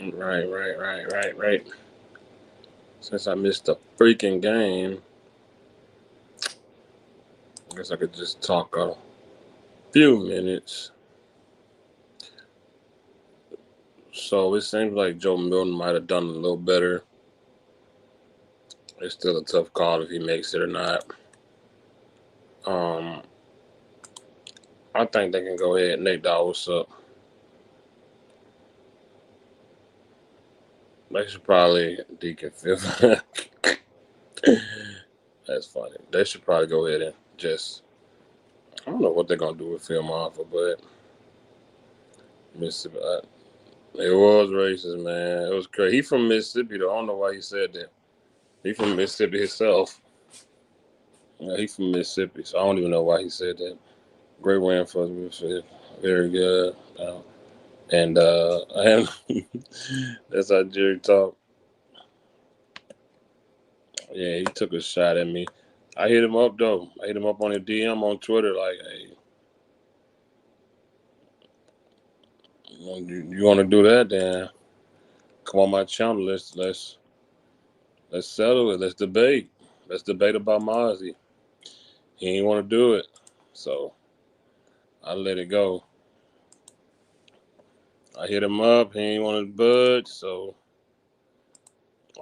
Right. Since I missed the freaking game, I guess I could just talk a few minutes. So it seems like Joe Milton might have done a little better. It's still a tough call if he makes it or not. Um, I think they can go ahead. Nate Dogg, what's up? They should probably Deacon fifth. That's funny. They should probably go ahead and just. I don't know what they're gonna do with Phil Maffa, but Mississippi. It was racist, man. It was crazy. He from Mississippi, though. I don't know why he said that. He from Mississippi himself. Yeah, he from Mississippi, so I don't even know why he said that. Great win for Mississippi. Very good. And that's how Jerry talk. Yeah, he took a shot at me. I hit him up though. I hit him up on a DM on Twitter, like, "Hey, you want to do that? Then come on my channel. Let's settle it. Let's debate. Let's debate about Mozzie." He ain't want to do it, so I let it go. I hit him up. He ain't want to budge, so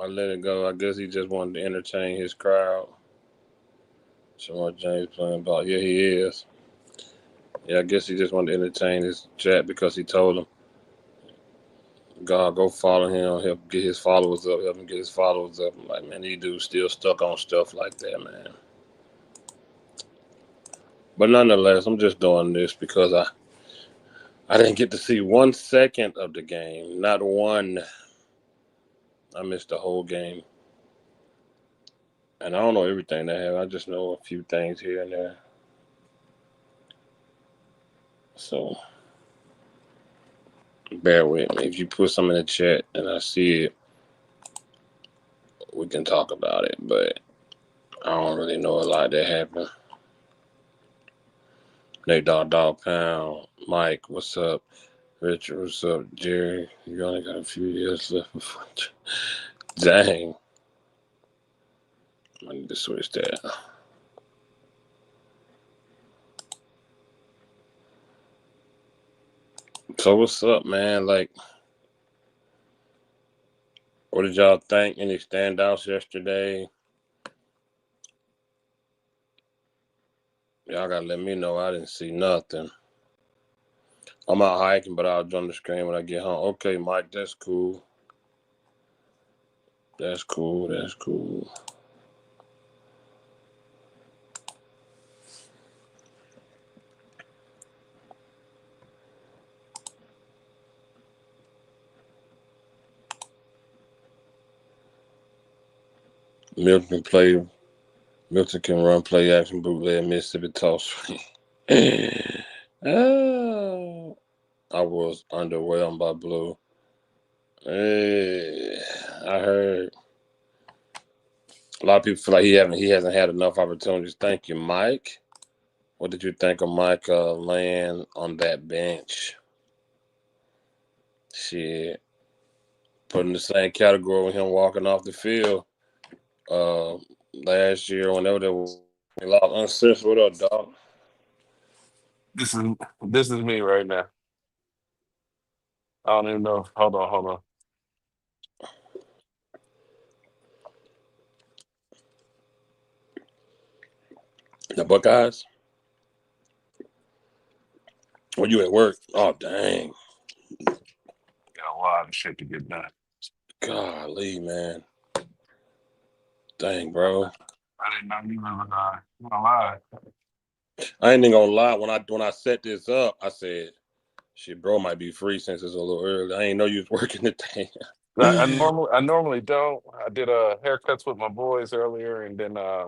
I let it go. I guess he just wanted to entertain his crowd. Shamar James playing ball. Yeah, he is. Yeah, I guess he just wanted to entertain his chat because he told him, God, go follow him, help get his followers up, help him get his followers up. I'm like, man, these dudes still stuck on stuff like that, man. But nonetheless, I'm just doing this because I didn't get to see 1 second of the game. Not one. I missed the whole game. And I don't know everything they have. I just know a few things here and there. So bear with me. If you put some in the chat and I see it, we can talk about it. But I don't really know a lot that happened. Nate Dog Pound, Mike, what's up? Richard, what's up? Jerry, you only got a few years left before. Dang. I need to switch that. So what's up, man? Like, what did y'all think? Any standouts yesterday? Y'all gotta let me know. I didn't see nothing. I'm out hiking, but I'll join the screen when I get home. Okay, Mike, that's cool. That's cool. That's cool. Milton play. Milton can run play action bootleg Mississippi toss. Oh, I was underwhelmed by Blue. Hey, I heard a lot of people feel like he hasn't had enough opportunities. Thank you, Mike. What did you think of Micah laying on that bench? Shit, put in the same category with him walking off the field uh, last year whenever they lost uncensored. What up, dog? This is this is me right now. I don't even know. Hold on. The Buckeyes. Were you at work? Oh dang, Got a lot of shit to get done. golly, man, dang, bro. I didn't know you were gonna lie. I ain't even gonna lie. When I set this up, I said, "Shit, bro, might be free since it's a little early." I ain't know you was working today. I normally don't. I did haircuts with my boys earlier, and then I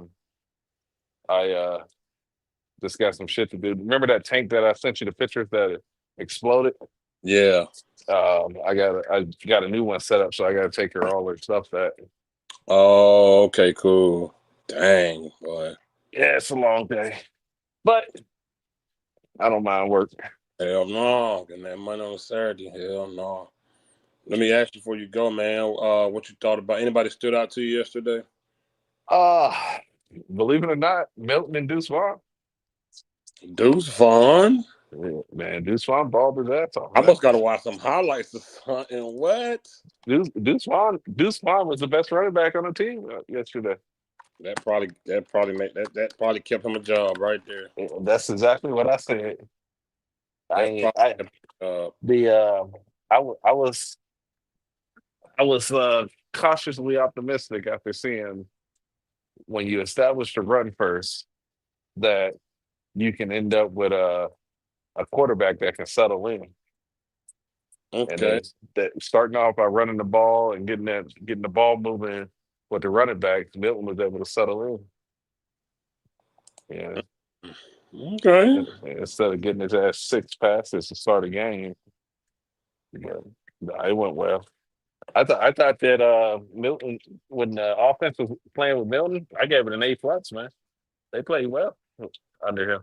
just got some shit to do. Remember that tank that I sent you the pictures that exploded? Yeah. I got a new one set up, so I got to take care of all their stuff. That Oh, okay, cool. Dang, boy. Yeah, it's a long day, but I don't mind work. Hell no. Getting that money on Saturday. Hell no. Let me ask you before you go, man. What you thought about anybody stood out to you yesterday? Uh, Believe it or not, Milton and Deuce Vaughn. Deuce Vaughn. Yeah, man, Deuce Vaughn balled his ass off, I man. must got to watch some highlights or something. What? Deuce Vaughn was the best running back on the team yesterday. That probably kept him a job right there. Yeah, that's exactly what I said. I That ain't, probably I kept him a job. the I was cautiously optimistic after seeing when you establish the run first that you can end up with a quarterback that can settle in. And Okay. then that starting off by running the ball and getting the ball moving with the running back, Milton was able to settle in. Yeah. Okay. Instead of getting his ass six passes to start a game. Yeah. Nah, it went well. I thought that Milton when the offense was playing with Milton, I gave it an A+, man. They played well under him.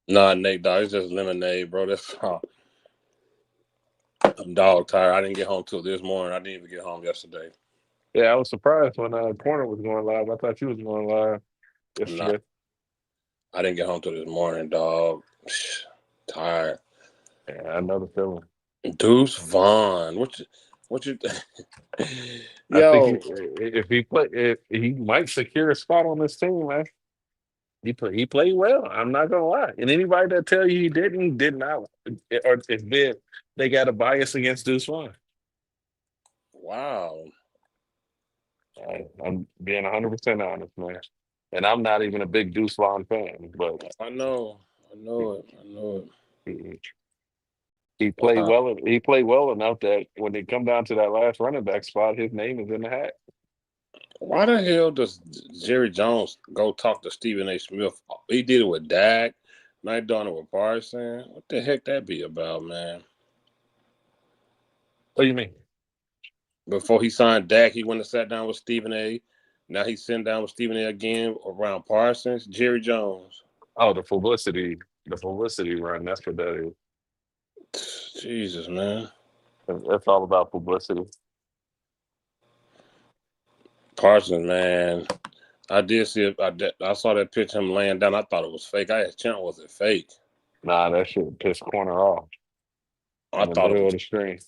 Nah, Nate, dog. It's just lemonade, bro. That's all. I'm dog tired. I didn't get home till this morning. I didn't even get home yesterday. Yeah, I was surprised when Corner was going live. I thought you was going live Nah, yesterday. I didn't get home till this morning, dog. Tired. Yeah, I know the feeling. Deuce Vaughn. What you I think Yo, if he play, if he might secure a spot on this team, man. He played well. I'm not gonna lie. And anybody that tell you he didn't, did not, or if did, they got a bias against Deuce Vaughn. wow. I'm being 100% honest, man. And I'm not even a big Deuce Vaughn fan, but I know. I know it. I know it. he, he played Wow. well. He played well enough that when they come down to that last running back spot, his name is in the hat. Why the hell does Jerry Jones go talk to Stephen A. Smith? He did it with Dak. Now he doing it with Parsons. What the heck that be about, man? What do you mean? Before he signed Dak, he went and sat down with Stephen A. Now he's sitting down with Stephen A. again around Parsons. Jerry Jones. Oh, the publicity run. That's what that is. Jesus, man. That's all about publicity. Parsons, man. I did see it. I saw that picture of him laying down. I thought it was fake. I asked Champ, was it fake? Nah, that shit pissed Corner off I in the thought it middle was. of the screen.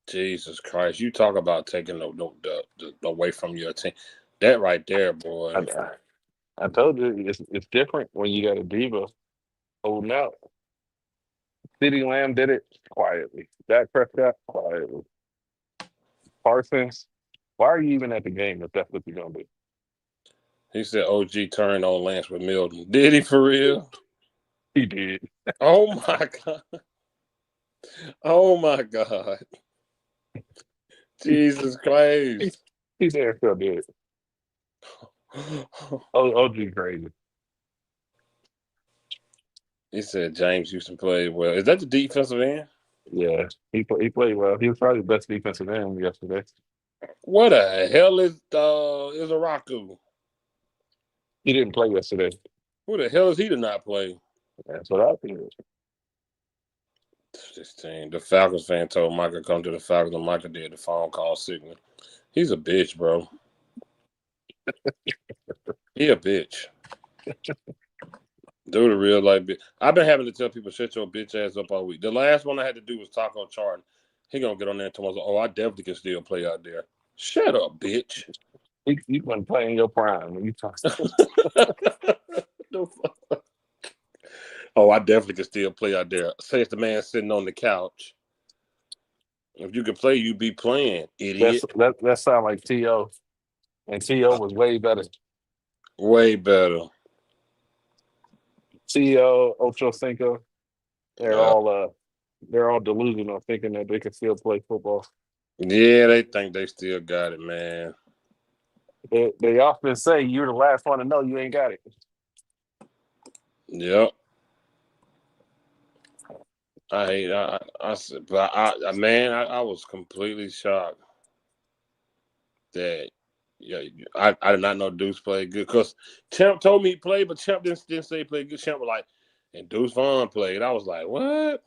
Jesus Christ. You talk about taking the away from your team. That right there, I, boy. I told you it's different when you got a diva holding out. CeeDee Lamb did it quietly. Dak Prescott quietly. Parsons, why are you even at the game if that's what you're gonna do? He said OG turned on Lance with Milton. Did he for real? He did. Oh my God. Oh my God. Jesus He, Christ. he damn sure did. OG crazy. He said James Houston played well. Is that the defensive end? Yeah, he played well. He was probably the best defensive end yesterday. What the hell is Araku? He didn't play yesterday. Who the hell is he to not play? That's what I think. This team. The Falcons fan told Micah come to the Falcons, and Micah did the phone call signal. He's a bitch, bro. He a bitch. Dude, a real life bitch. I've been having to tell people shut your bitch ass up all week. The last one I had to do was Taco Charlton. He gonna get on there tomorrow. Oh, I definitely can still play out there. Shut up, bitch. He wasn't playing your prime when you talk. Oh, I definitely can still play out there. Says the man sitting on the couch. If you can play, you be playing, idiot. That sound like To, and To was way better. Way better. To Ocho Cinco, they're Yeah. all they're all delusional, thinking that they can still play football. Yeah, they think they still got it, man. They often say you're the last one to know you ain't got it. Yep. I hate. I said, but man, I was completely shocked that. Yeah, I did not know Deuce played good because Champ told me he played, but Champ didn't say he played good. Champ was like, and Deuce Vaughn played. I was like, what?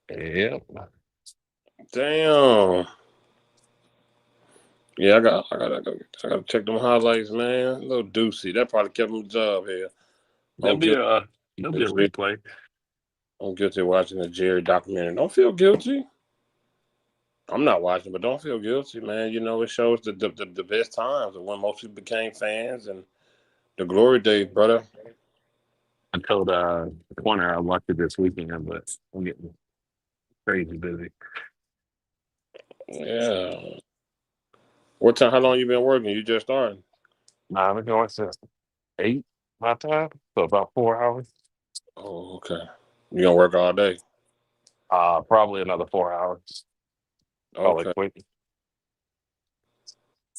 Yeah, Damn. Yeah, I gotta check them highlights, man. Little Deucey, that probably kept him a job here. There'll I'm be guilty. a there'll be a replay. I'm guilty of watching the Jerry documentary. Don't feel guilty. I'm not watching, but don't feel guilty, man. You know, it shows the best times of when most people became fans and the glory days, brother. I told Corner I watched it this weekend, but I'm getting crazy busy. Yeah. What time? How long you been working? You just started. Nah, I'm going since 8 my time, so about 4 hours. Oh, okay. You gonna work all day? Probably another 4 hours. Probably Okay. quick.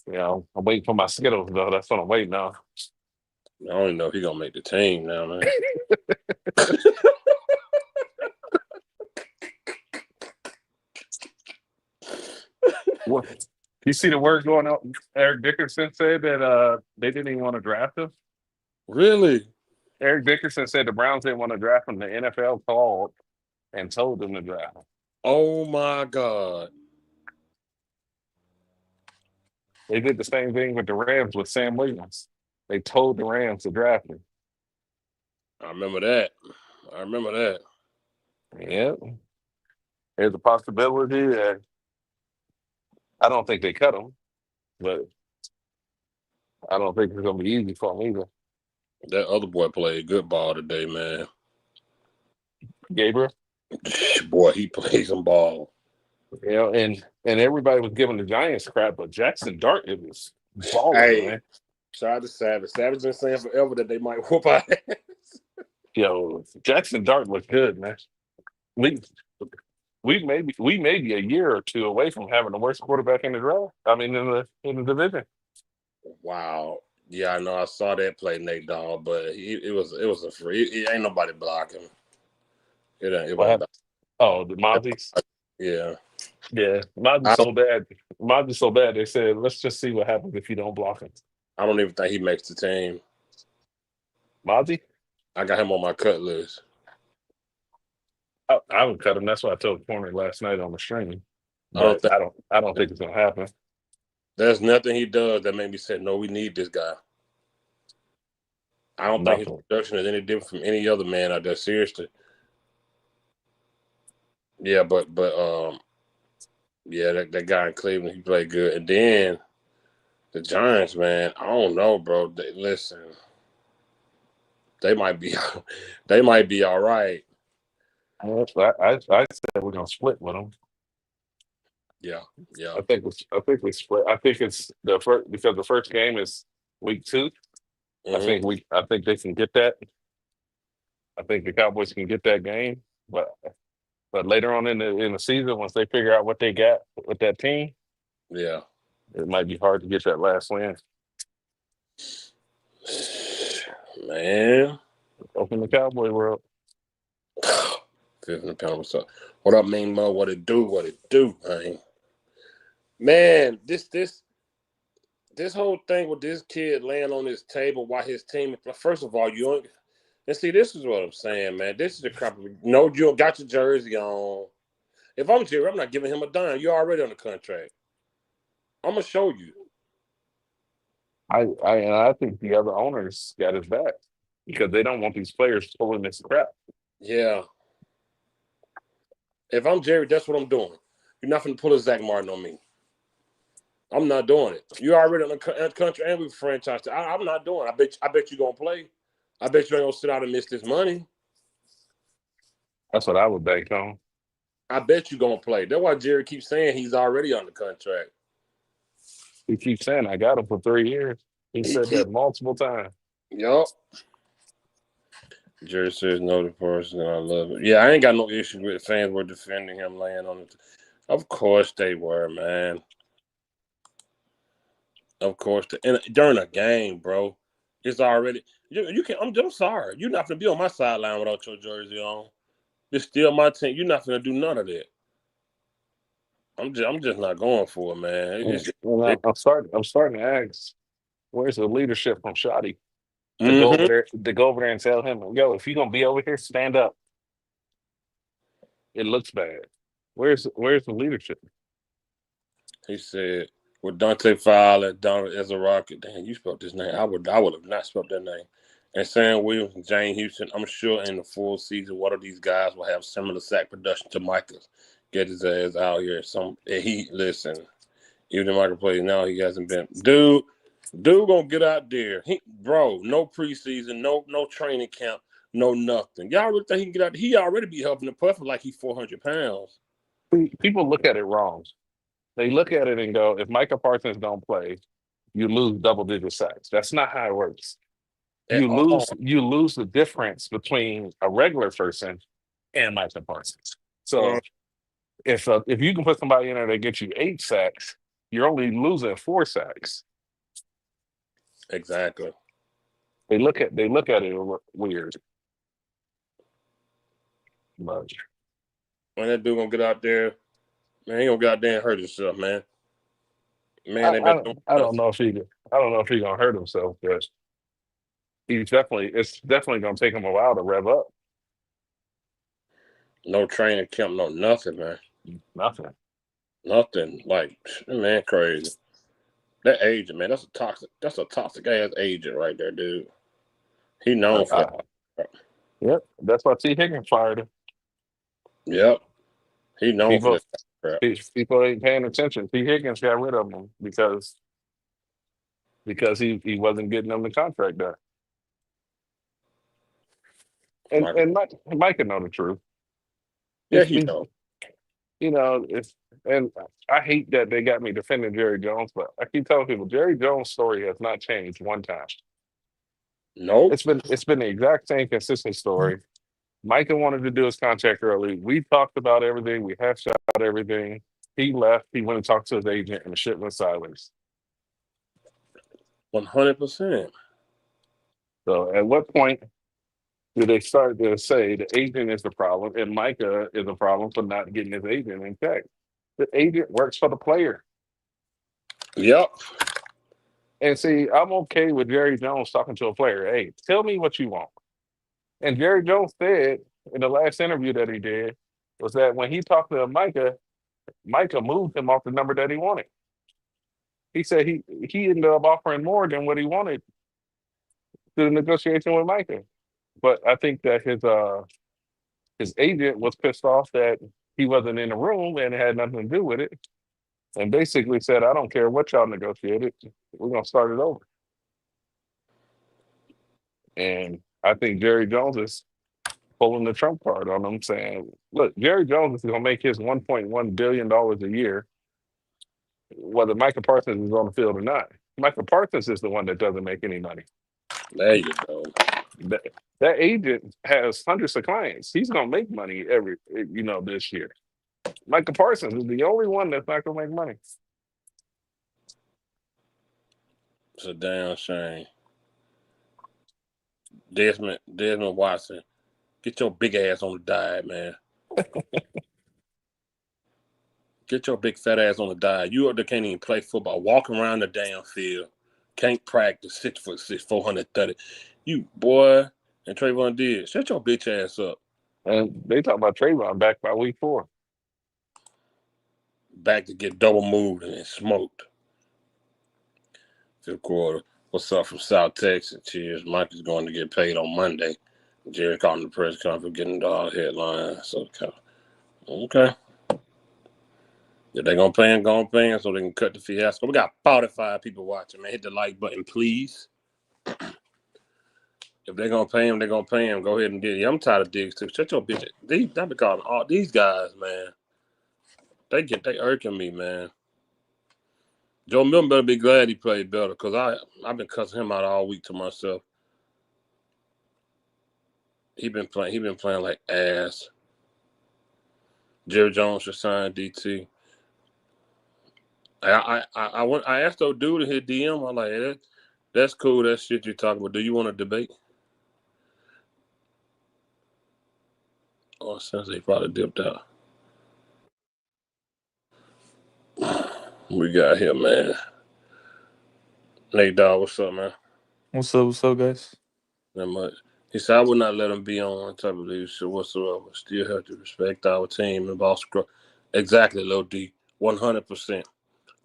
You know, I'm waiting for my Skittles though. That's what I'm waiting on. I don't even know if he gonna make the team now, man. What? You see the word going out? Eric Dickerson said that they didn't even want to draft him. Really? Eric Dickerson said the Browns didn't want to draft him. The NFL called and told them to draft him. Oh my God. They did the same thing with the Rams with Sam Williams. They told the Rams to draft him. I remember that. I remember that. Yeah, there's a possibility that I don't think they cut him, but I don't think it's gonna be easy for him either. That other boy played good ball today, man. Gabriel, Boy, he played some ball. you know, and everybody was giving the Giants crap, but Jackson Dart it was balling, Hey, man. shout out to Savage. Savage been saying forever that they might whoop our ass. Yo, Jackson Dart looked good, man. We we may be a year or two away from having the worst quarterback in the draft. I mean, in the division. Wow. Yeah, I know. I saw that play, Nate Dogg, but it was a free. It ain't nobody blocking. It What wasn't. happened? Oh, the Mozzie's. Yeah. Yeah, Mozzie's I don't. so bad. Mozzie's so bad. They said, let's just see what happens if you don't block him. I don't even think he makes the team. Mozzie, I got him on my cut list. I would cut him. That's what I told Corner last night on the stream. I don't But think I don't think it's gonna happen. there's nothing he does that made me say no. We need this guy. I don't think his Nothing. production is any different from any other man out there. Seriously. Yeah, but yeah, that guy in Cleveland, he played good. And then the Giants, man, I don't know, bro. Listen, they might be, they might be all right. I said we're gonna split with them. Yeah, yeah. I think we split. I think it's the first because the first game is week 2. Hmm. I think they can get that. I think the Cowboys can get that game, but later on in the season, once they figure out what they got with that team, Yeah. it might be hard to get that last win. Man. Open the Cowboy world. Fifth in the pound. What's up? What up, Mean Mo? What it do? What it do, man? Man, this whole thing with this kid laying on his table while his team. First of all, you don't. And see, this is what I'm saying, man. This is the crap. No, you don't got your jersey on. If I'm Jerry, I'm not giving him a dime. You're already on the contract. I'm gonna show you. I think the other owners got his back because they don't want these players pulling this crap. Yeah. If I'm Jerry, that's what I'm doing. You're not gonna pull a Zach Martin on me. I'm not doing it. You're already on the country and we franchise. I'm not doing it. I bet you gonna play. I bet you ain't gonna sit out and miss this money. That's what I would bank on. I bet you gonna play. That's why Jerry keeps saying he's already on the contract. He keeps saying I got him for 3 years. He He said keep. that multiple times. Yup. Jerry says no to person. I love it. Yeah, I ain't got no issue with fans were defending him laying on it. Of course they were, man. Of course, and during a game, bro, it's already you can. I'm sorry, you're not gonna be on my sideline without your jersey on. It's still my team. You're not gonna do none of that. I'm just not going for it, man. I'm starting to ask, where's the leadership from Shoddy to go over Mm-hmm. there and tell him, yo, if you're gonna be over here, stand up. It looks bad. Where's the leadership? He said with Dante Fowler, Donald Ezra, damn, you spelled this name. I would have not spelled that name. And Sam Williams and Jane Houston, I'm sure in the full season, one of these guys will have similar sack production to Micah's. Get his ass out here. Listen, even in Micah plays now, he hasn't been. Dude gonna get out there. No preseason, no training camp, no nothing. Y'all really think he can get out there? He already be helping the puffer like he's 400 pounds. People look at it wrong. They look at it and go, if Micah Parsons don't play, you lose double-digit sacks. That's not how it works. At all. You lose the difference between a regular person and Micah Parsons. So if you can put somebody in there that gets you 8 sacks, you're only losing 4 sacks. Exactly. They look at it weird. But When that dude gonna get out there, man, he gonna get out there and hurt himself, man. Man, I, they I, better don't- do I don't nothing. know if he's gonna hurt himself, but it's definitely gonna take him a while to rev up. No training camp, no nothing, man. Nothing. Nothing. Like, man, crazy. That agent, man, that's a toxic ass agent right there, dude. He known for that. Yep. That's why T. Higgins fired him. Yep. He known for People that crap. people ain't paying attention. T. Higgins got rid of him because he wasn't getting them the contract done. And Michael. Micah know the truth. Yeah, It's, he know. and I hate that they got me defending Jerry Jones, but I keep telling people Jerry Jones' story has not changed one time. Nope. It's been the exact same consistent story. Micah wanted to do his contract early. We talked about everything. We hashed out everything. He left. He went and talked to his agent, and the shit went sideways. 100%. So, at what point do they start to say the agent is the problem and Micah is a problem for not getting his agent in check? The agent works for the player. Yep. And see, I'm okay with Jerry Jones talking to a player. Hey, tell me what you want. And Jerry Jones said in the last interview that he did was that when he talked to Micah, Micah moved him off the number that he wanted. He said he ended up offering more than what he wanted through the negotiation with Micah. But I think that his agent was pissed off that he wasn't in the room and it had nothing to do with it. And basically said, I don't care what y'all negotiated. We're going to start it over. And I think Jerry Jones is pulling the trump card on them, saying, look, Jerry Jones is going to make his $1.1 billion a year, whether Micah Parsons is on the field or not. Micah Parsons is the one that doesn't make any money. There you go. That agent has hundreds of clients. He's going to make money this year. Micah Parsons is the only one that's not going to make money. It's a damn shame. Desmond Watson, get your big ass on the diet, man. Get your big fat ass on the diet. You can't even play football. Walk around the damn field. Can't practice. 6'6", 430. You boy. And Trayvon did. Shut your bitch ass up. And they talk about Trayvon back by week 4. Back to get double moved and smoked. Fifth quarter. What's up from South Texas? Cheers. Mike is going to get paid on Monday. Jerry calling the press conference, getting the headline. So, okay. If they're going to pay him, so they can cut the fiasco. We got 45 people watching, man. Hit the like button, please. If they're going to pay him, they're going to pay him. Go ahead and get it. I'm tired of Diggs, too. Shut your bitch. I've been calling all these guys, man. They irking me, man. Joe Milton better be glad he played better because I've been cussing him out all week to myself. He been playing like ass. Jerry Jones should sign DT. I asked old dude in his DM. I'm like, hey, that's cool. That shit you're talking about. Do you want to debate? Oh, since they probably dipped out. We got here, man. Nate Dogg, what's up, man? What's up, guys? Not much. He said, I would not let him be on one type of leadership whatsoever. Still have to respect our team and boss. Exactly, Lil D. 100%.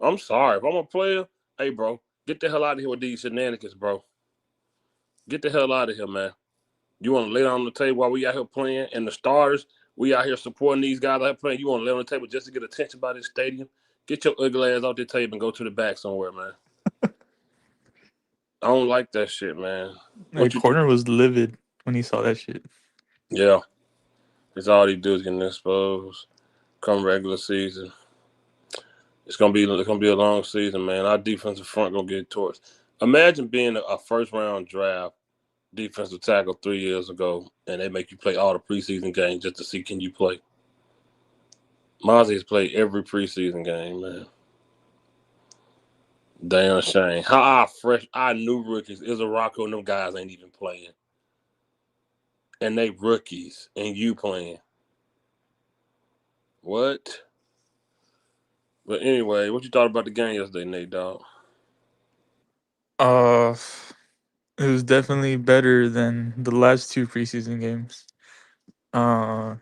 I'm sorry. If I'm a player, hey, bro, get the hell out of here with these shenanigans, bro. Get the hell out of here, man. You want to lay down on the table while we out here playing, and the starters, we out here supporting these guys out here playing. You want to lay on the table just to get attention by this stadium? Get your ugly ass off the table and go to the back somewhere, man. I don't like that shit, man. The What you do? corner was livid when he saw that shit. Yeah, it's all he do is getting exposed. Come regular season, it's gonna be a long season, man. Our defensive front gonna get torched. Imagine being a first round draft defensive tackle 3 years ago, and they make you play all the preseason games just to see can you play. Mozzie has played every preseason game, man. Damn shame. How our new rookies, Rocco and them guys ain't even playing. And they rookies, and you playing. What? But anyway, what you thought about the game yesterday, Nate Dogg? Uh, it was definitely better than the last two preseason games. Uh,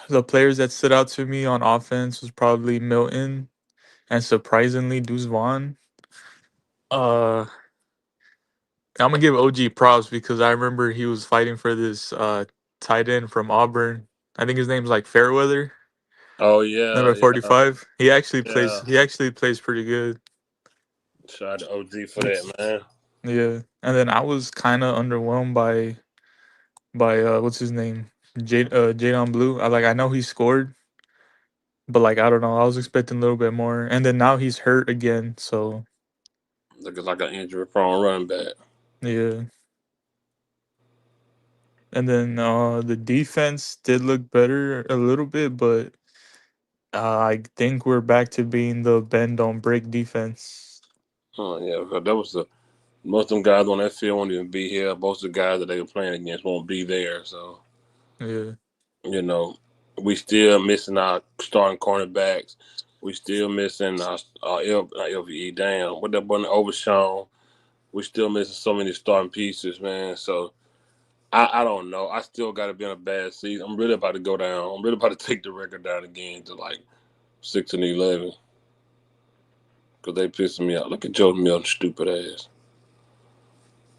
the players that stood out to me on offense was probably Milton and surprisingly Deuce Vaughn. Uh, I'm gonna give OG props because I remember he was fighting for this tight end from Auburn. I think his name's like Fairweather, Oh yeah, number yeah, 45. He actually plays. yeah. He actually plays pretty good. Shout out to OG for that, man. Yeah, and then I was kind of underwhelmed by what's his name, Jadon Blue. I know he scored, but like I don't know, I was expecting a little bit more. And then now he's hurt again, so Looking like an injury prone running back. yeah. And then the defense did look better a little bit, but I think we're back to being the bend don't break defense. Oh yeah, 'cause that was the most of them guys on that field won't even be here. Most of the guys that they were playing against won't be there. So Yeah, you know, we still missing our starting cornerbacks. We still missing our LVE. Damn, what that boy Overshawn. We still missing so many starting pieces, man. So I don't know. I still got to be in a bad season. I'm really about to go down. I'm really about to take the record down again to like 6-11 because they pissing me out. Look at Jordan Milton, stupid ass.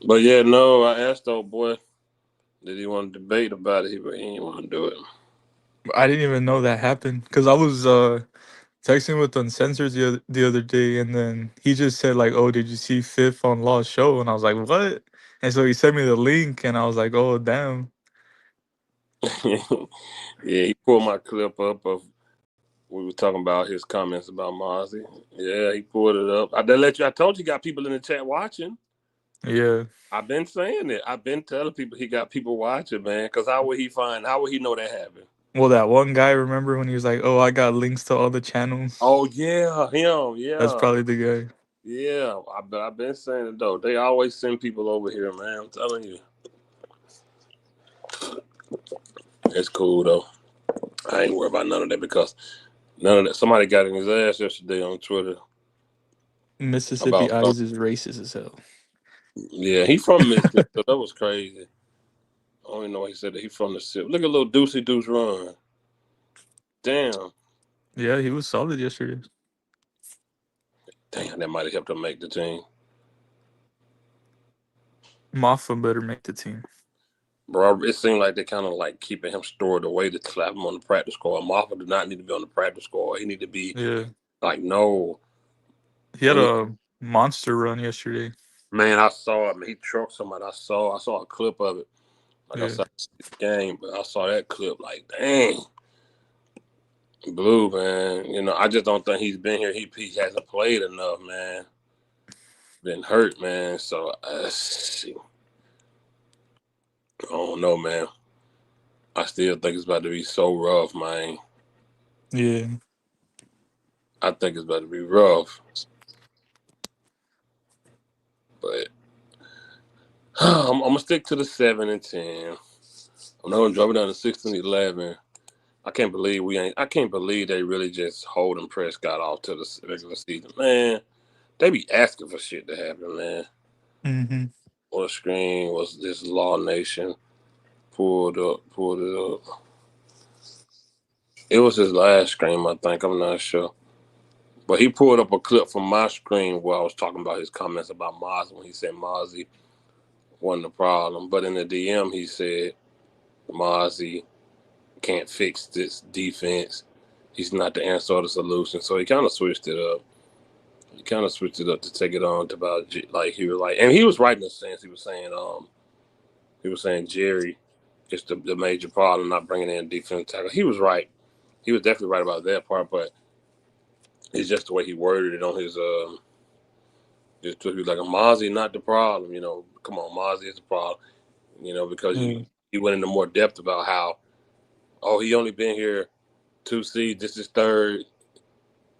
But yeah, no, I asked old boy, did he want to debate about it? But he didn't want to do it. I didn't even know that happened because I was texting with Uncensored the other day, and then he just said like, "Oh, did you see Fifth on Law's show?" And I was like, "What?" And so he sent me the link, and I was like, "Oh, damn." Yeah, he pulled my clip up of we were talking about his comments about Mozzie. Yeah, he pulled it up. I told you, got people in the chat watching. Yeah. I've been saying it. I've been telling people he got people watching, man. Because how would he find? How would he know that happened? Well, that one guy, remember when he was like, "Oh, I got links to all the channels." Oh yeah, him. That's Yeah, probably the guy. yeah. I've been saying it though. They always send people over here, man. I'm telling you, it's cool though. I ain't worried about none of that because none of that. Somebody got in his ass yesterday on Twitter Mississippi about Eyes is racist as hell. yeah. He from Mississippi, so that was crazy. I don't even know why he said that. He from the city. Look at little Deucey Deuce run. Damn, Yeah, he was solid yesterday. damn. That might have helped him make the team. Maffa better make the team. Bro, it seemed like they kind of like keeping him stored away to slap him on the practice squad. Moffa did not need to be on the practice squad. He need to be Yeah, like, no. he had a monster run yesterday. Man, I saw it. Man, he trucked somebody. I saw a clip of it. Like I Yeah, saw the game, but I saw that clip. Like, dang, Blue man. I just don't think he's been here. He hasn't played enough, man. Been hurt, man. So I don't know, man. I still think it's about to be so rough, man. yeah. I think it's about to be rough, but I'm gonna stick to the 7-10. I'm not gonna drop it down to 6-11. I can't believe we ain't. I can't believe they really just holding Prescott off to the regular season, man. They be asking for shit to happen, man. Mm-hmm. On the screen was this Law Nation pulled it up. It was his last scream, I think. I'm not sure. But he pulled up a clip from my screen where I was talking about his comments about Mozzie when he said Mozzie wasn't the problem. But in the DM, he said Mozzie can't fix this defense. He's not the answer or the solution. So he kind of switched it up. He kind of switched it up to take it on to about like he was like, and he was right in the sense he was saying Jerry is the major problem, not bringing in defensive tackle. He was right. He was definitely right about that part, but it's just the way he worded it on his Twitter. He was like, Mozzie not the problem. Come on, Mozzie is the problem. Because he went into more depth about how, he only been here 2 seasons. This is third.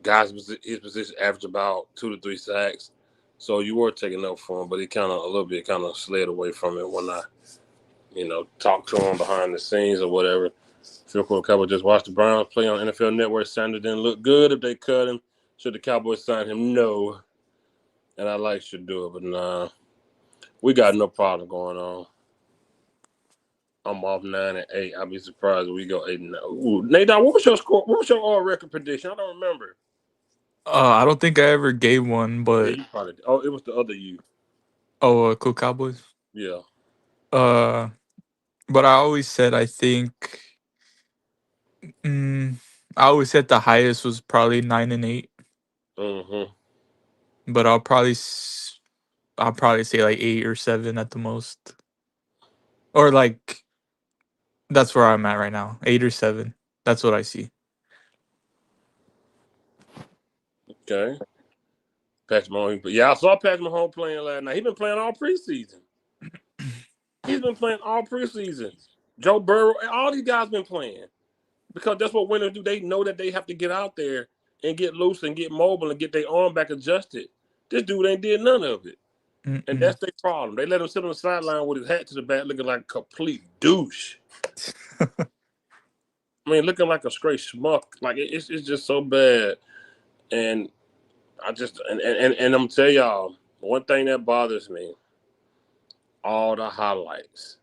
Guys, his position averaged about 2 to 3 sacks. So you were taking up for him, but he kind of a little bit kind of slid away from it when I, talked to him behind the scenes or whatever. Phil Cowboys just watched the Browns play on NFL Network. Sanders didn't look good if they cut him. Should the Cowboys sign him? No. And I like should do it, but nah. We got no problem going on. I'm off 9-8. I'll be surprised if we go 8-9. Ooh, Nate, what was your score? What was your all record prediction? I don't remember. I don't think I ever gave one, Yeah, but you probably did. Oh, it was the other you. Cool Cowboys. Yeah. But I always said I think mm, I always said the highest was probably 9-8, Mm-hmm. but I'll probably say like 8 or 7 at the most, or like that's where I'm at right now, 8 or 7. That's what I see. Okay. Patrick Mahomes. But yeah, I saw Patrick Mahomes playing last night. He's been playing all preseason. He's been playing all preseason. Joe Burrow, all these guys been playing. Because that's what winners do. They know that they have to get out there and get loose and get mobile and get their arm back adjusted. This dude ain't did none of it. And Mm-mm. that's their problem. They let him sit on the sideline with his hat to the back looking like a complete douche. I mean, looking like a straight schmuck. Like, it's just so bad. And I just, and I'm going to tell y'all, one thing that bothers me, all the highlights,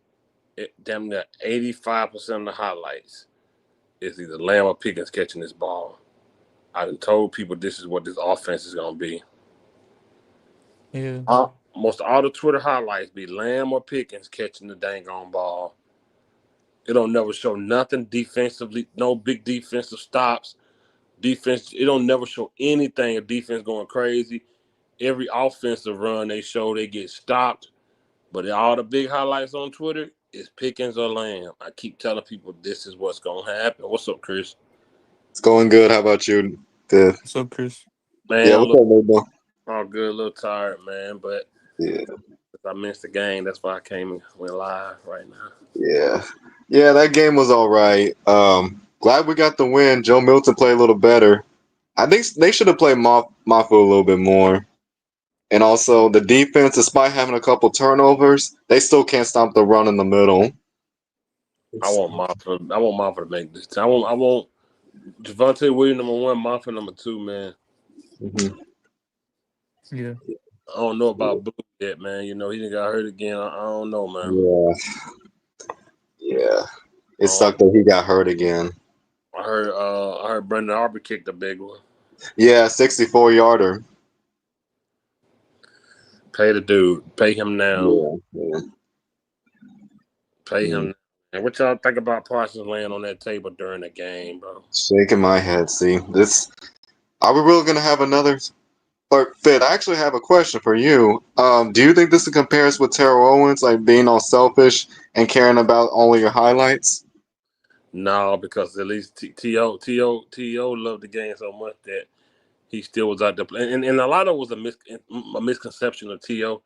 damn near 85% of the highlights is either Lamb or Pickens catching this ball. I done told people this is what this offense is going to be. Yeah. Most all the Twitter highlights be Lamb or Pickens catching the dang on ball. It don't never show nothing defensively, no big defensive stops. Defense, it don't never show anything of defense going crazy. Every offensive run they show, they get stopped. But all the big highlights on Twitter is Pickens or Lamb. I keep telling people this is what's going to happen. What's up, Chris? It's going good. How about you, Div? What's up, Chris? Man, Yeah, I'm what's up, Mabel? all good, a little tired, man. But Yeah, I missed the game. That's why I came and went live right now. yeah. That game was all right. Glad we got the win. Joe Milton played a little better. I think they should have played Mafu a little bit more. And also the defense, despite having a couple turnovers, they still can't stop the run in the middle. I want Moffa to make this. I want Javante Williams #1, Moffa #2, man. Mhm. Yeah. I don't know about Blue yet, man. He done got hurt again. I don't know, man. Yeah. It sucked that he got hurt again. I heard Brendan Arbor kicked a big one. Yeah, 64-yarder. Pay the dude. Pay him now. Yeah. Pay him now. And what y'all think about Parsons laying on that table during the game, bro? Shaking my head. See, this. Are we really gonna have another? Or Fit, I actually have a question for you. Do you think this compares with Terrell Owens, like being all selfish and caring about only your highlights? No, because at least T.O. loved the game so much that he still was out there playing. And a lot of it was a misconception of T.O.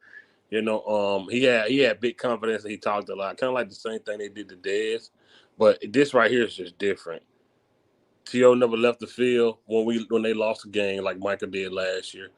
He had big confidence and he talked a lot. Kind of like the same thing they did to Dez. But this right here is just different. T.O. never left the field when they lost a game like Micah did last year.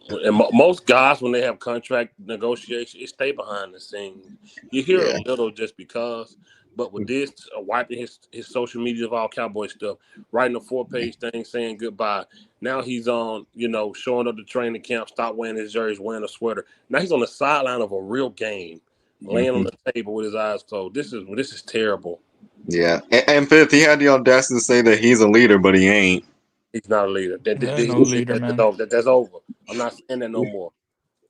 And most guys, when they have contract negotiations, it stay behind the scenes. You hear a little just because, but with this, wiping his social media of all Cowboy stuff, writing a 4-page thing saying goodbye. Now he's on, showing up to training camp, stop wearing his jersey, wearing a sweater. Now he's on the sideline of a real game, laying on the table with his eyes closed. This is terrible. Yeah, and Fifth, he had the audacity to say that he's a leader, but he ain't. He's not a leader. Yeah, no leader, man. That's over. I'm not saying that no more.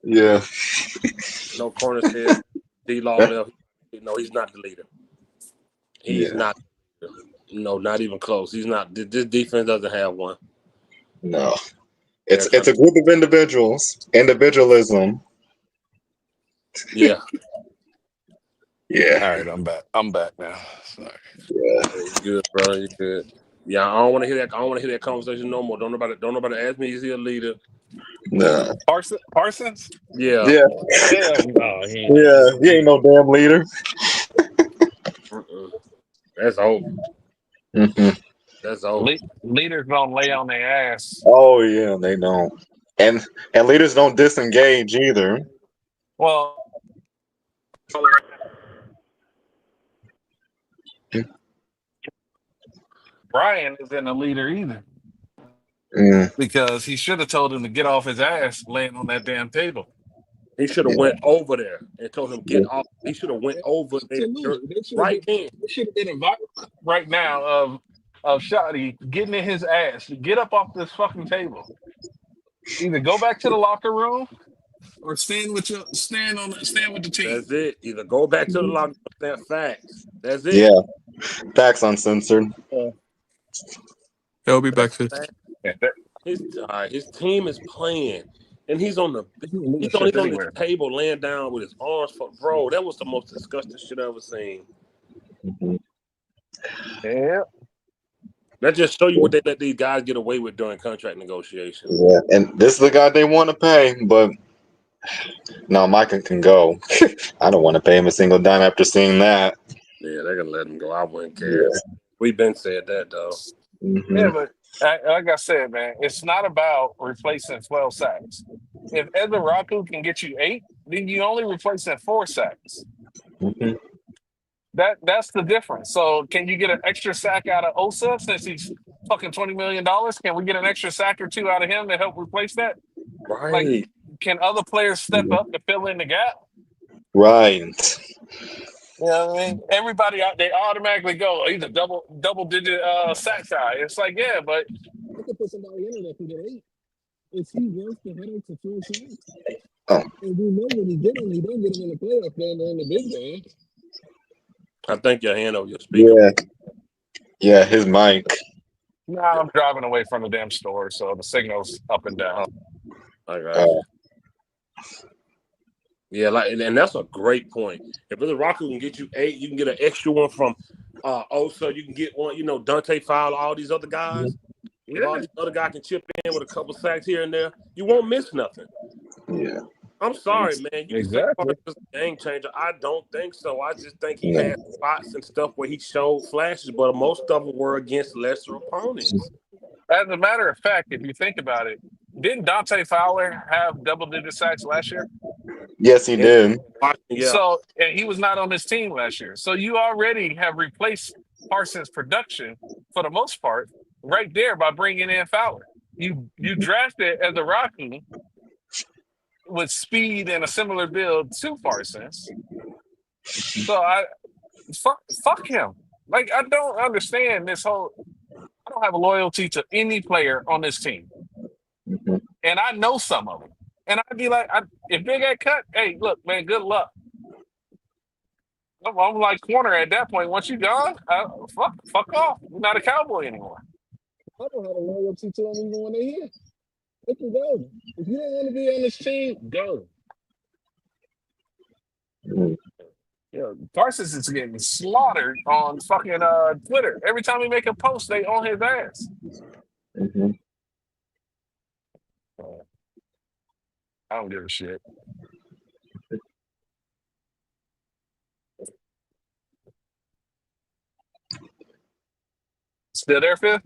Yeah, No corner said D-Law left. No, he's not the leader. He's yeah, not. No, not even close. He's not. This defense doesn't have one. no. They're It's a group of individuals. Individualism. Yeah. Yeah, All right, I'm back. I'm back now. Sorry. yeah. You good, bro. You good. Yeah, I don't want to hear that. I don't want to hear that conversation no more. Don't nobody ask me, is he a leader? No. Parsons? Yeah. Yeah, Hell no, he ain't no yeah. damn He ain't leader. no damn leader. Mm-mm. That's over. Hmm. That's over. Leaders don't lay on their ass. Oh yeah, they don't. And leaders don't disengage either. Well, Brian isn't a leader either Mm, because he should have told him to get off his ass laying on that damn table. He should have yeah, went over there and told him yeah. get off. He should have went over there Absolutely, they should have right been. then. They should have been invited right now of Shotty getting in his ass to get up off this fucking table. Either go back to the locker room or stand with the team. That's it. Either go back to the locker room, stand facts. That's it. Yeah, facts uncensored. He'll be back That's fifth. fact. His team is playing, and he's on the Leadership he's on this anywhere. table laying down with his arms for bro. That was the most disgusting shit I ever seen. Mhm. Yeah. That just show you what they let these guys get away with during contract negotiations. Yeah, and this is the guy they want to pay, but no, Micah can go. I don't want to pay him a single dime after seeing that. Yeah, they're gonna let him go. I wouldn't care. Yeah. We've been said that though. Yeah, Hmm. but like I said, man, it's not about replacing 12 sacks. If Ezra Raku can get you 8, then you only replacing 4 sacks. Hmm. That's the difference. So can you get an extra sack out of Osa since he's fucking $20 million? Can we get an extra sack or 2 out of him to help replace that? Like, Right. can other players step up to fill in the gap? Right. You know what I mean? Everybody out they automatically go, he's a double digit sack guy. It's like, yeah, but I could put somebody in there that can get 8. Is he worth the headache to 4 sacks? Oh, And we know when he get him, he don't get him in the playoff game or in the big game. I think your hand over your speaker. yeah. Yeah, his mic. Nah, I'm driving away from the damn store, so the signal's up and down. I got you. Yeah, and that's a great point. If Brother Rocky can get you 8, you can get an extra one from Osa. You can get one, Dante Fowler, all these other guys. If all these other guys can chip in with a couple sacks here and there, you won't miss nothing. Yeah. I'm sorry, man. You can say Exactly. Parker's a game changer. I don't think so. I just think he No. had spots and stuff where he showed flashes, but most of them were against lesser opponents. As a matter of fact, if you think about it, didn't Dante Fowler have double-digit sacks last year? Yes, he did. Yeah. So, and he was not on his team last year. So you already have replaced Parsons' production for the most part right there by bringing in Fowler. You drafted as a Rocky with speed and a similar build to Parsons. So fuck him. Like, I don't understand this whole. I don't have a loyalty to any player on this team, Hmm. and I know some of them. And I'd be like, if they get cut, hey, look, man, good luck. I'm like corner at that point. Once you're gone, fuck off. You're not a cowboy anymore. I don't have a loyalty to them even when they're here. Let them go. If you don't want to be on this team, go. Hmm. Parsons is getting slaughtered on fucking Twitter. Every time he make a post, they on his ass. Hmm. I don't give a shit. Still there, Fifth?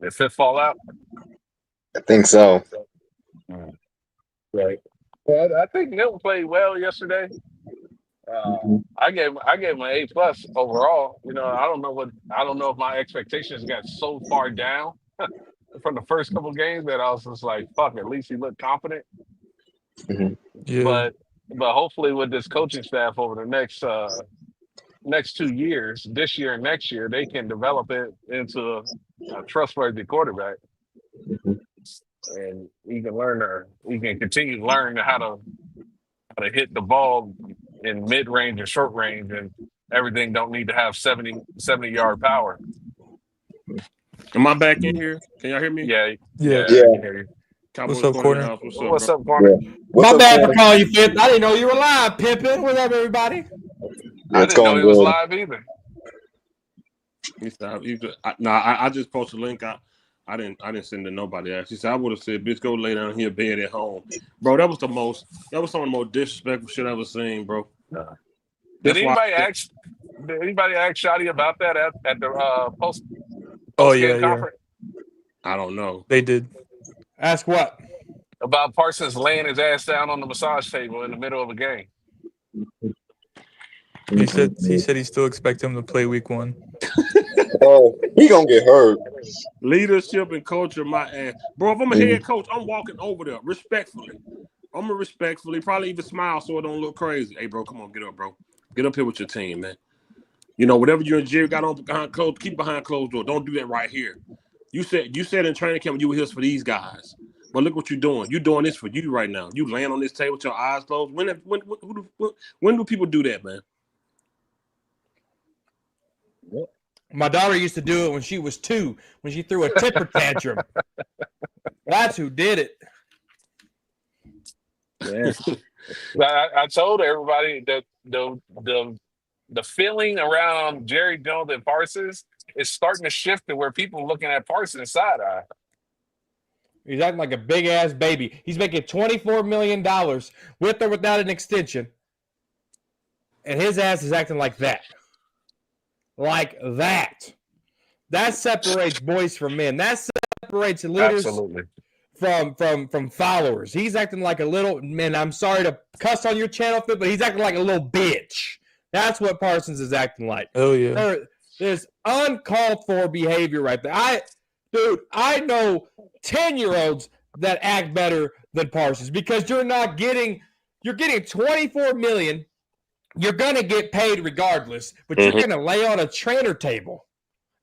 Did Fifth fall out? I think so. Right. Well, I think Milton played well yesterday. I gave him an A+ overall. I don't know if my expectations got so far down from the first couple games that I was just like, fuck, at least he looked confident. Hmm. Yeah. But hopefully with this coaching staff over the next next 2 years, this year and next year, they can develop it into a trustworthy quarterback, and he can continue to learn how to hit the ball in mid range and short range, and everything don't need to have 70-yard power. Am I back in here? Can y'all hear me? Yeah, Yeah. I can hear you. Cowboys What's up, Corner corner? House. What's up, What's bro? up, Corner? Yeah. What's My up, bad for Corner? calling you fifth. I didn't know you were live, Pippin. What's up, everybody? I It's didn't know going he was good. live either. I just posted a link. I didn't send it to nobody. Actually, said I would have said, "Bitch, go lay down here, bed at home, bro." That was some of the most disrespectful shit I ever seen, bro. Did That's why. anybody ask Shotty about that at the post Oh game yeah. conference I don't know. They did. Ask what? about Parsons laying his ass down on the massage table in the middle of a game? He said he still expect him to play week 1. Oh, he gonna get hurt. Leadership and culture, my ass, bro. If I'm a head coach, I'm walking over there respectfully. I'm gonna respectfully, probably even smile so it don't look crazy. Hey, bro, come on, get up, bro. Get up here with your team, man. You know, whatever you and Jerry got on behind closed, keep behind closed door. Don't do that right here. You said in training camp you were here for these guys, but look what you're doing. You're doing this for you right now. You laying on this table with your eyes closed. When do people do that, man? My daughter used to do it when she was 2, when she threw a temper tantrum. That's who did it. Yeah. I told everybody that the feeling around Jerry Jones and Parsons is starting to shift to where people are looking at Parsons side eye. He's acting like a big ass baby. He's making $24 million with or without an extension, and his ass is acting like that. Like that. That separates boys from men. That separates leaders Absolutely. from followers. He's acting like a little man. I'm sorry to cuss on your channel, but he's acting like a little bitch. That's what Parsons is acting like. Oh yeah. There's uncalled for behavior right there. I know 10-year-olds that act better than Parsons because you're getting $24 million. You're gonna get paid regardless, but you're gonna lay on a trainer table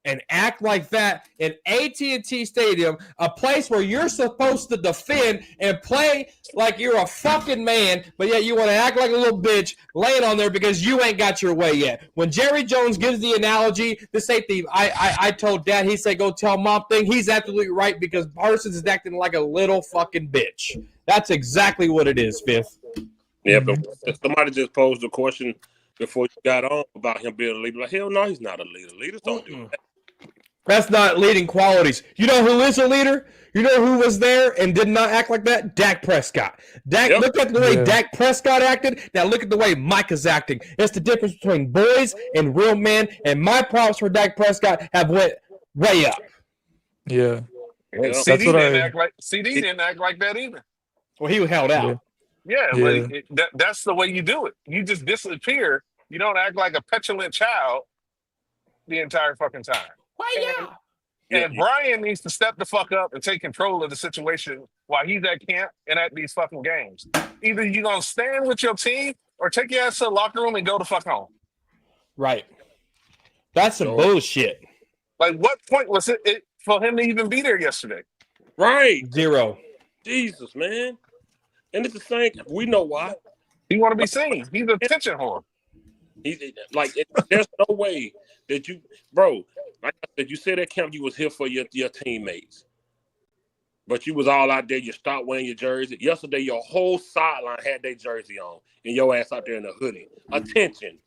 and act like that in AT&T Stadium, a place where you're supposed to defend and play like you're a fucking man, but yet you want to act like a little bitch laying on there because you ain't got your way yet. When Jerry Jones gives the analogy, this ain't the I told Dad, he said go tell Mom thing. He's absolutely right because Parsons is acting like a little fucking bitch. That's exactly what it is, Fifth. Yeah, but somebody just posed a question before you got on about him being a leader. Like, hell no, he's not a leader. Leaders don't do that. That's not leading qualities. You know who is a leader? You know who was there and did not act like that? Dak Prescott. Look at the way Dak Prescott acted. Now look at the way Micah's acting. It's the difference between boys and real men. And my props for Dak Prescott have went way up. Yeah. Yep. CD didn't act like that either. Well, he held out. Yeah, but that's the way you do it. You just disappear. You don't act like a petulant child the entire fucking time. And Brian needs to step the fuck up and take control of the situation while he's at camp and at these fucking games. Either you're going to stand with your team or take your ass to the locker room and go the fuck home. Right. That's some bullshit. Like, what point was it for him to even be there yesterday? Right. 0. Jesus, man. And it's the same. We know why. He want to be seen. He's a attention whore. There's no way that you, bro. Like I said, you said at camp you was here for your teammates, but you was all out there. You stopped wearing your jersey. Yesterday, your whole sideline had their jersey on, and your ass out there in a hoodie. Attention.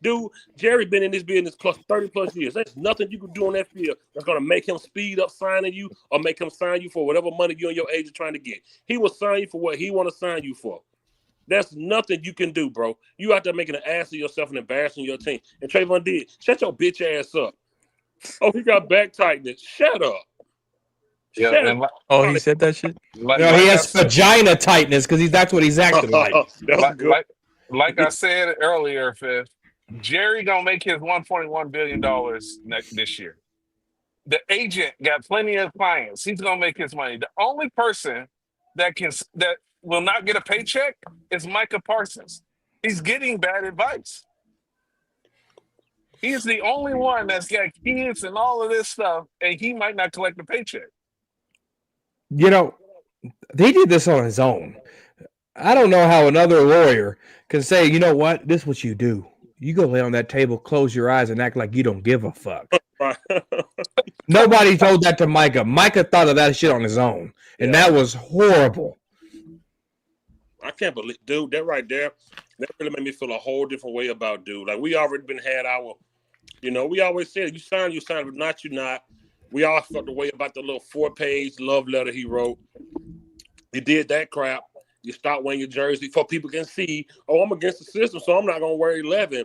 Dude, Jerry been in this business 30+ years. There's nothing you can do on that field that's going to make him speed up signing you or make him sign you for whatever money you and your agent are trying to get. He will sign you for what he want to sign you for. There's nothing you can do, bro. You out there making an ass of yourself and embarrassing your team. And Trayvon did. Shut your bitch ass up. Oh, he got back tightness. Shut up. He said that shit? He has vagina tightness because that's what he's acting like. Like I said earlier, Fifth, Jerry gonna make his $1.1 billion this year. The agent got plenty of clients. He's gonna make his money. The only person that will not get a paycheck is Micah Parsons. He's getting bad advice. He's the only one that's got kids and all of this stuff, and he might not collect the paycheck. You know, he did this on his own. I don't know how another lawyer can say, you know what, this is what you do. You go lay on that table, close your eyes, and act like you don't give a fuck. Right. Nobody told that to Micah. Micah thought of that shit on his own, and Yeah. that was horrible. I can't believe, dude, that right there, that really made me feel a whole different way about dude. Like, we already been had our, we always said, you sign, but not you not. We all felt the way about the little 4-page love letter he wrote. You did that crap. You start wearing your jersey for people can see, oh, I'm against the system, so I'm not going to wear 11.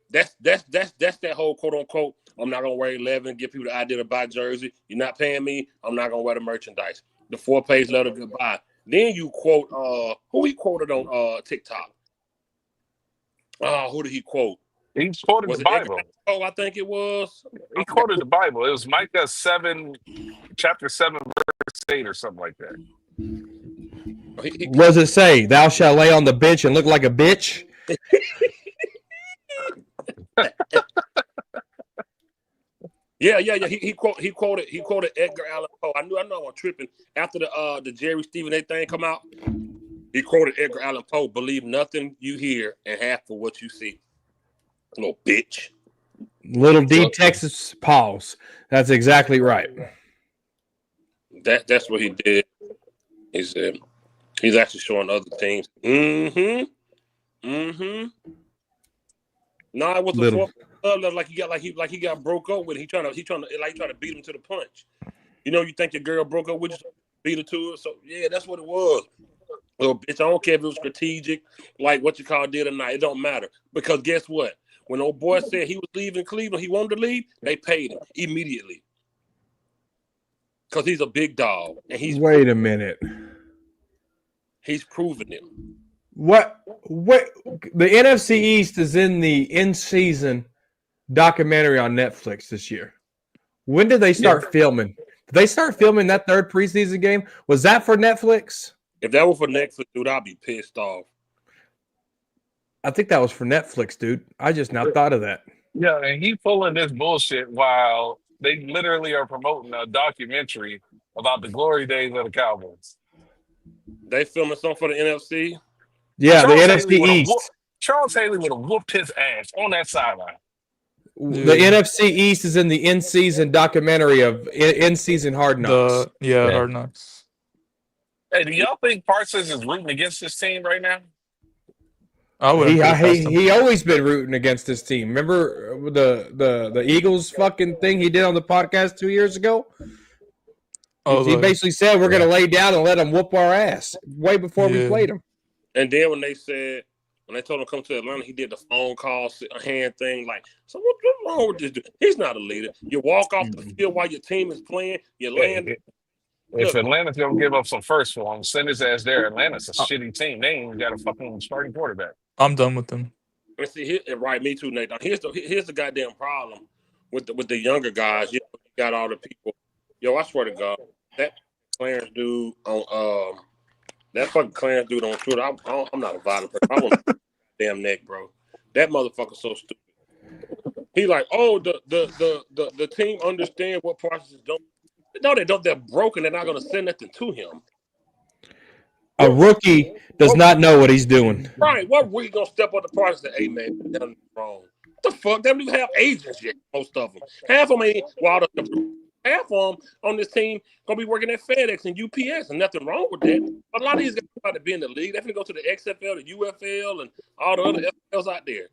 That's that whole quote unquote, I'm not going to wear 11, give people the idea to buy jersey. You're not paying me, I'm not going to wear the merchandise. The 4-page letter goodbye. Then you quote, who he quoted on TikTok? Who did he quote? He quoted Was the it Edgar Bible. Allan Poe? I think it was. He quoted the Bible. It was Micah 7, chapter 7, verse 8 or something like that. What does it say? Thou shalt lay on the bench and look like a bitch? Yeah. He quoted Edgar Allan Poe. I know I was tripping after the Jerry Stephen A thing come out. He quoted Edgar Allan Poe, believe nothing you hear and half for what you see. Little bitch. Little D Texas pause. That's exactly right. That's what he did. He said he's actually showing other teams. No, it was a like he got broke up with. He trying to beat him to the punch. You think your girl broke up with you, beat her to it. So yeah, that's what it was. Little bitch, I don't care if it was strategic, like what you call did or not. It don't matter because guess what? When old boy said he was leaving Cleveland, he wanted to leave. They paid him immediately because he's a big dog and he's Wait a minute. He's proven it. What? The NFC East is in the in-season documentary on Netflix this year. When did they start filming? Did they start filming that third preseason game? Was that for Netflix? If that was for Netflix, dude, I'd be pissed off. I think that was for Netflix, dude. I just now thought of that. Yeah, and he pulling this bullshit while they literally are promoting a documentary about the glory days of the Cowboys. They filming something for the NFC? Yeah, the NFC East. Charles Haley would have whooped his ass on that sideline. The NFC East is in the in-season documentary of in-season Hard Knocks. Hard Knocks. Hey, do y'all think Parsons is rooting against this team right now? He always been rooting against this team. Remember the Eagles fucking thing he did on the podcast 2 years ago? He basically said we're going to lay down and let them whoop our ass way before we played them. And then when they told him to come to Atlanta, he did the phone call, hand thing. Like, so what's wrong with this dude? He's not a leader. You walk off the field while your team is playing. You land. If Atlanta's going to give up some first for him, send his ass there. Atlanta's a shitty team. They ain't even got a fucking starting quarterback. I'm done with them. Let's see, right, me too, Nathan. Here's the goddamn problem with the younger guys. You got all the people. Yo, I swear to God, that Clarence dude on that fucking Clarence dude on Twitter. I'm not a violent person. I want to damn neck, bro. That motherfucker's so stupid. He like, oh, the team understand what Parsons is doing. No, they don't. They're broken. They're not going to send nothing to him. A rookie does not know what he's doing. Right. What rookie going to step up to Parsons and say, hey, man, you're done wrong? What the fuck? They don't even have agents yet, most of them. Half of them ain't, half of them on this team going to be working at FedEx and UPS, and nothing wrong with that. But a lot of these guys are about to be in the league. They're going to go to the XFL, the UFL, and all the other FLs out there.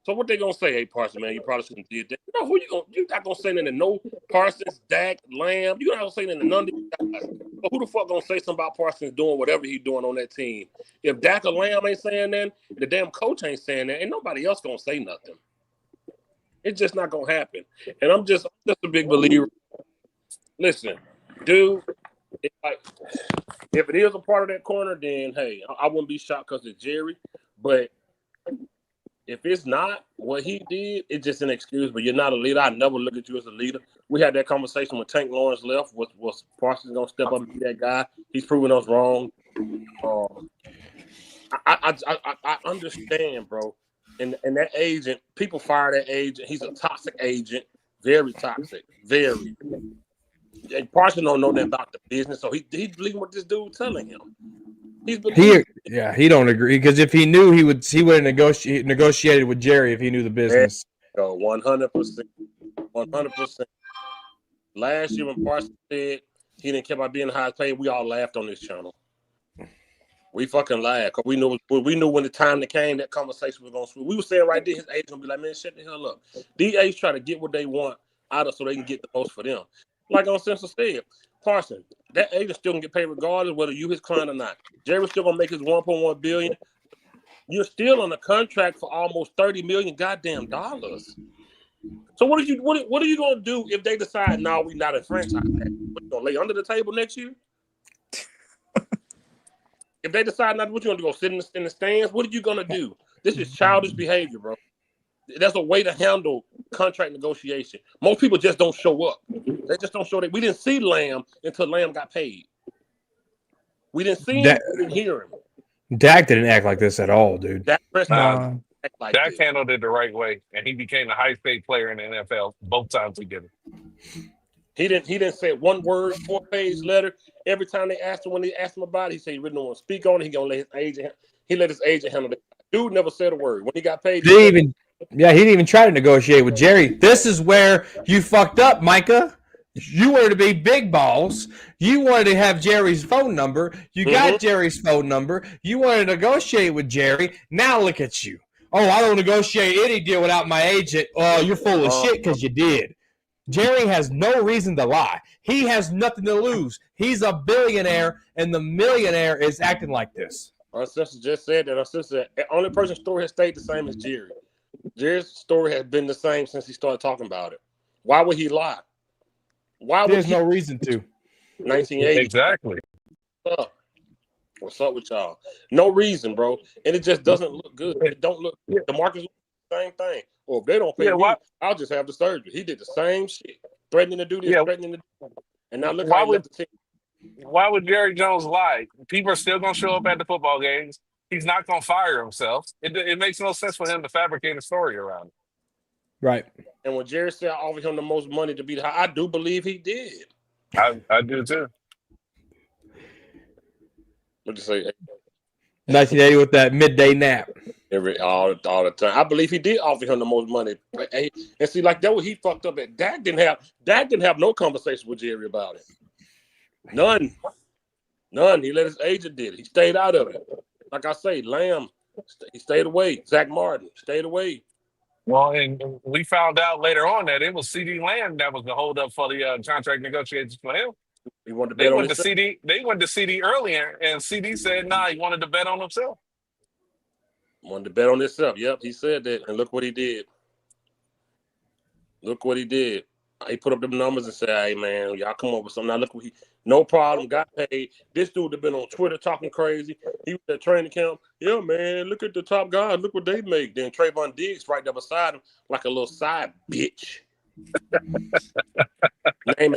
So what they gonna say? Hey, Parsons, man, you probably shouldn't do that. No, you're not gonna say nothing to no Parsons, Dak, Lamb. You're not gonna say nothing to none of these guys. But who the fuck gonna say something about Parsons doing whatever he's doing on that team? If Dak or Lamb ain't saying that, the damn coach ain't saying that, ain't nobody else gonna say nothing. It's just not gonna happen. And I'm just a big believer. Listen, dude, if it is a part of that corner, then hey, I wouldn't be shocked because it's Jerry, but if it's not what he did, it's just an excuse. But you're not a leader. I never look at you as a leader. We had that conversation when Tank Lawrence left. Was Parsons gonna step up and be that guy? He's proven us wrong. I understand, bro. And that agent, people fire that agent. He's a toxic agent, very toxic, very. And Parsons don't know nothing about the business, so he's believing what this dude telling him. He's believing. He don't agree because if he knew, he would have negotiated with Jerry if he knew the business. Go 100%, 100%. Last year when Parsons said he didn't care about being high paid, we all laughed on this channel. We fucking laughed because we knew when the time that came, that conversation was going to switch. We were saying right there, his agent gonna be like, man, shut the hell up. These agents try to get what they want out of so they can get the most for them. Like on Simpson said, Parsons, that agent still gonna get paid regardless whether you his client or not. Jerry's still gonna make his $1.1 billion. You're still on a contract for almost $30 million goddamn dollars. So what are you gonna do if they decide no, we're not a franchise tag? What, you gonna lay under the table next year? If they decide not, what you gonna do? Go sit in the stands? What are you gonna do? This is childish behavior, bro. That's a way to handle contract negotiation. Most people just don't show up. They just don't show that. We didn't see Lamb until Lamb got paid. We didn't see him. We didn't hear him. Dak didn't act like this at all, dude. Dak Prescott Dak handled it the right way, and he became a high-paid player in the NFL both times together. He didn't say one word, 4-page letter. Every time they asked him, when they asked him about it, he said he really don't want to speak on it. He gonna let his agent. He let his agent handle it. Dude never said a word. When he got paid, he didn't even try to negotiate with Jerry. This is where you fucked up, Micah. You wanted to be big balls. You wanted to have Jerry's phone number. You got Jerry's phone number. You wanted to negotiate with Jerry. Now look at you. Oh, I don't negotiate any deal without my agent. Oh, you're full of shit because you did. Jerry has no reason to lie. He has nothing to lose. He's a billionaire, and the millionaire is acting like this. Our sister just said that. Our sister, the only person's story has stayed the same as Jerry. Jerry's story has been the same since he started talking about it. Why would he lie? There's no reason to. 1980. Exactly. What's up with y'all? No reason, bro. And it just doesn't look good. It don't look good. The Marcus the same thing. Or if they don't pay me, I'll just have the surgery. He did the same shit. Threatening to do this, threatening to do that. And now look how he left the team. Why would Jerry Jones lie? People are still going to show up at the football games. He's not going to fire himself. It makes no sense for him to fabricate a story around it. Right. And when Jerry said I offered him the most money to be the high, I do believe he did. I do too. What'd you say? 1980 with that midday nap. All the time. I believe he did offer him the most money. And see, like that what he fucked up at. Dak didn't have no conversation with Jerry about it. None. He let his agent did it. He stayed out of it. Like I say, Lamb, he stayed away. Zach Martin stayed away. Well, and we found out later on that it was CD Lamb that was the holdup for the contract negotiations for him. He wanted to bet on himself. They went to CD earlier, and CD said, "Nah, he wanted to bet on himself." Wanted to bet on himself. Yep, he said that, and look what he did. Look what he did. He put up them numbers and said, "Hey man, y'all come up with something." Now look what no problem, got paid. This dude have been on Twitter talking crazy. He was at training camp. Yeah, man, look at the top guys. Look what they make. Then Trayvon Diggs right there beside him like a little side bitch.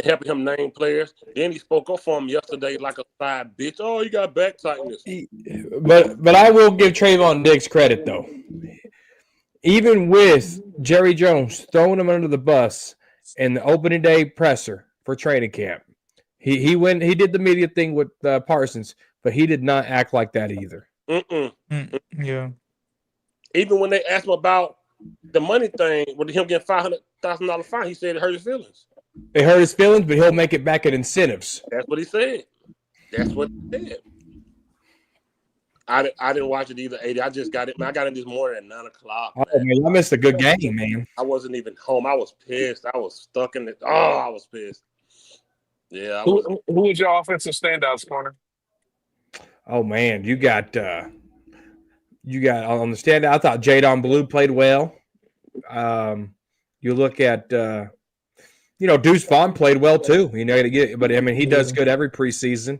Helping him name players. Then he spoke up for him yesterday like a side bitch. Oh, he got back tightness. But I will give Trayvon Diggs credit though. Even with Jerry Jones throwing him under the bus in the opening day presser for training camp, he did the media thing with Parsons, but he did not act like that either. Yeah. Even when they asked him about the money thing, with him getting $500,000 fine, he said it hurt his feelings. It hurt his feelings, but he'll make it back in incentives. That's what he said. That's what he said. I didn't watch it either, 80. I just got it. I got it this morning at 9 o'clock. Man. Oh, man, I missed a good game, man. I wasn't even home. I was pissed. I was stuck in it. Oh, I was pissed. Yeah. Who was your offensive standouts, corner? Oh, man, you got on the standout. I thought Jadon Blue played well. You look at Deuce Vaughn played well too. But I mean he does good every preseason.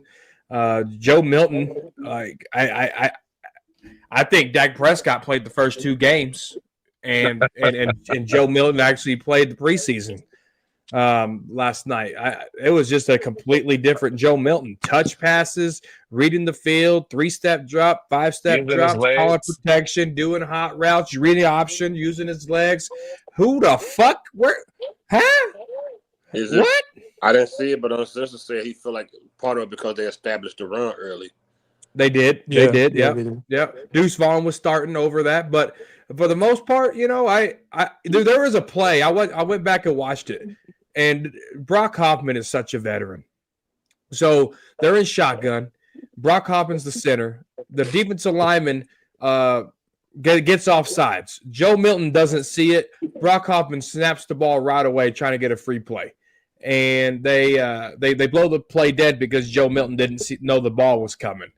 Joe Milton, I think Dak Prescott played the first two games, and Joe Milton actually played the preseason. last night. It was just a completely different Joe Milton. Touch passes, reading the field, 3-step drop, 5-step Using his drops, calling legs. protection, doing hot routes, reading the option, using his legs. Who the fuck? Where? Huh? Is it? What? I didn't see it, but Uncensored said he feel like part of it because they established the run early. They did. Yeah, They did. yeah, Yeah. they did. Yeah. Deuce Vaughn was starting over that, but for the most part, there was a play. I went back and watched it, and Brock Hoffman is such a veteran. So they're in shotgun. Brock Hoffman's the center. The defensive lineman gets off sides. Joe Milton doesn't see it. Brock Hoffman snaps the ball right away, trying to get a free play. And they blow the play dead because Joe Milton didn't know the ball was coming.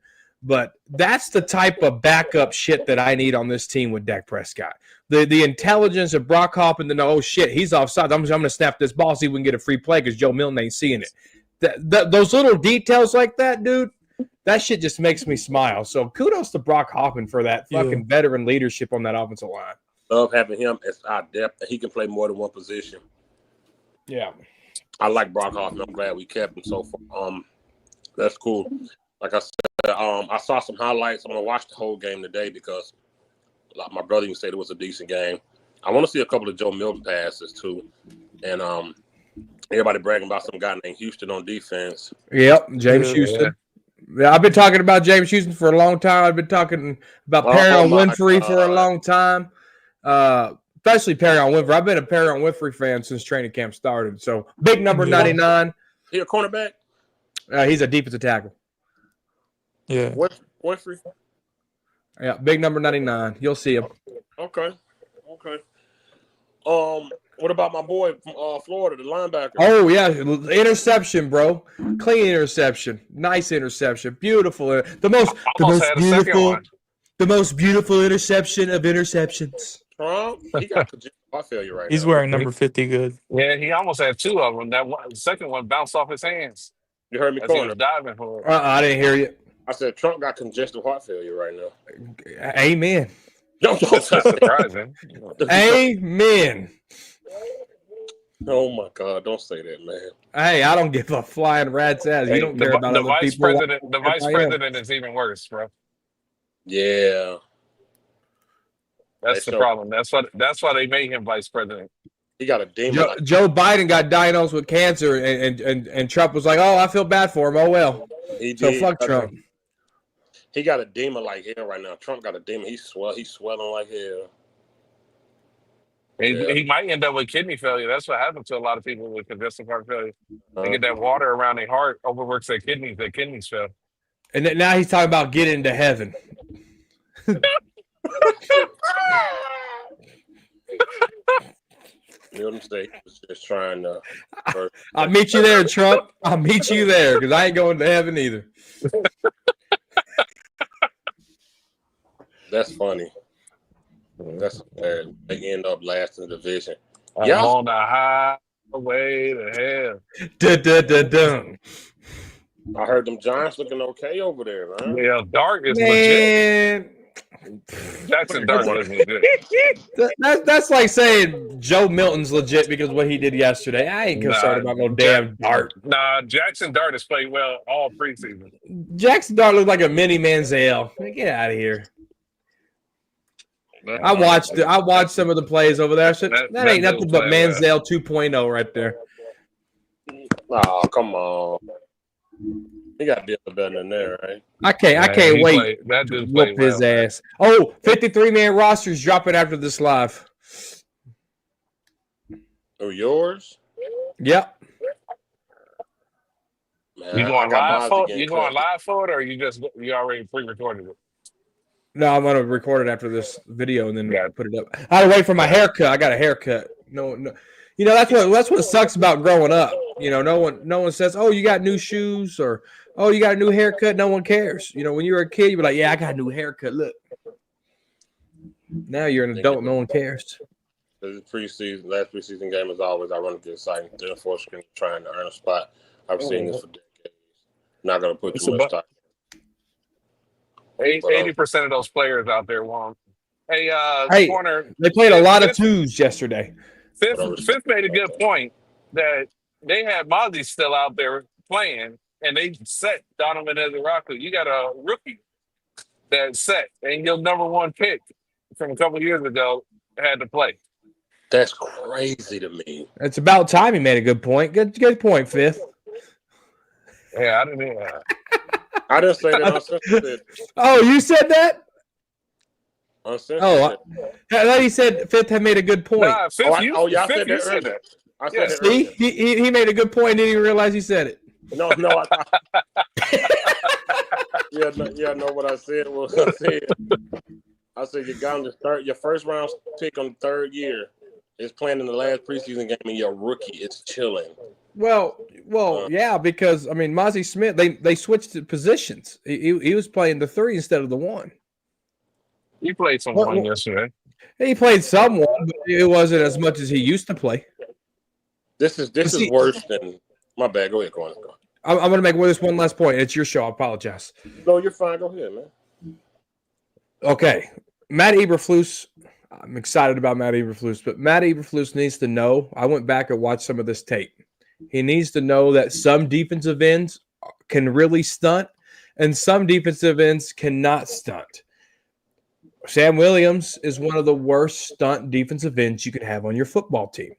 But that's the type of backup shit that I need on this team with Dak Prescott. The intelligence of Brock Hoffman to know, oh, shit, he's offside. I'm going to snap this ball, see if we can get a free play because Joe Milton ain't seeing it. Those little details like that, dude, that shit just makes me smile. So kudos to Brock Hoffman for that fucking veteran leadership on that offensive line. Love having him as our depth, and he can play more than one position. Yeah. I like Brock Hoffman. I'm glad we kept him so far. That's cool. Like I said, I saw some highlights. I'm going to watch the whole game today because like my brother even said it was a decent game. I want to see a couple of Joe Milton passes too. And everybody bragging about some guy named Houston on defense. Yep, James Houston. Yeah, I've been talking about James Houston for a long time. I've been talking about Perry Winfrey for a long time. Especially Perry Winfrey. I've been a Perry Winfrey fan since training camp started. So big number 99. He a cornerback? He's a defensive tackle. Yeah. Winfrey? Yeah, big number 99. You'll see him. Okay. What about my boy from Florida, the linebacker? Oh, yeah. Interception, bro. Clean interception. Nice interception. Beautiful. The most beautiful interception of interceptions. Trump, he got congestive heart failure right now. He's wearing number 50 good. Yeah, he almost had two of them. The second one bounced off his hands. You heard me, as he was diving for it. I didn't hear you. I said Trump got congestive heart failure right now. Amen. Don't That's surprising. Amen. Oh my God! Don't say that, man. Hey, I don't give a flying rat's ass. You don't care about the other vice people. president. The vice president is even worse, bro. Yeah, that's the problem. That's why they made him vice president. He got a demon. Joe Biden got diagnosed with cancer, and Trump was like, "Oh, I feel bad for him. Oh well." So fuck Trump. He got a demon like hell right now. Trump got a demon. He's swelling like hell. He might end up with kidney failure. That's what happens to a lot of people with congestive heart failure. They get that water around their heart, overworks their kidneys fail. And then now he's talking about getting to heaven. Milton State was just trying to. I'll meet you there, Trump. I'll meet you there because I ain't going to heaven either. That's funny. That's bad. They end up last in the division. I'm on the highway to hell. Dun. I heard them Giants looking okay over there, man. Yeah, Dart is legit. Jackson Dart is legit. That's like saying Joe Milton's legit because of what he did yesterday. I ain't concerned about no damn Dart. Nah, Jackson Dart has played well all preseason. Jackson Dart looked like a mini Manziel. Get out of here. I watched some of the plays over there. That ain't nothing but Manziel 2.0 right there. Oh, come on. He got to be better than that, right? I can't wait to whoop his ass. Oh, 53-man roster's dropping after this live. Oh, yours? Yep. Man, you going live for it, or you already pre-recorded it? No, I'm gonna record it after this video and then put it up. I had to wait for my haircut. I got a haircut. No. You know, that's what sucks about growing up. You know, no one says, "Oh, you got new shoes," or "Oh, you got a new haircut." No one cares. You know, when you were a kid, you'd be like, "Yeah, I got a new haircut. Look." Now you're an adult. No one cares. The last preseason game is always ironically exciting. They're unfortunately trying to earn a spot. I've seen this for decades. Not gonna put too much time. 80% of those players out there won't. Hey, corner. They played a lot of twos yesterday. Fifth made a good point. that they had Mozzie still out there playing, and they set Donovan Ezeraku. You got a rookie that's set, and your number one pick from a couple years ago had to play. That's crazy to me. It's about time he made a good point. Good point, Fifth. Yeah, I didn't. I didn't say that. Uncensored. Oh, you said that? Uncensored. Oh, I thought he said Fifth had made a good point. Nah, Fifth, y'all Fifth, said you that said earlier. that. I said that See, earlier. he made a good point. Didn't even realize he said it. No, I know what I said. I said you got your first round pick on the third year is playing in the last preseason game, and your rookie is chilling. Well, yeah, because I mean, Mozzie Smith, they switched positions. He was playing the 3 instead of the 1. He played someone yesterday. He played someone, but it wasn't as much as he used to play. This is worse than my bad. Go ahead, go on. I'm going to make this one last point. It's your show. I apologize. No, you're fine. Go ahead, man. Okay, Matt Eberflus. I'm excited about Matt Eberflus, but Matt Eberflus needs to know. I went back and watched some of this tape. He needs to know that some defensive ends can really stunt, and some defensive ends cannot stunt. Sam Williams is one of the worst stunt defensive ends you could have on your football team.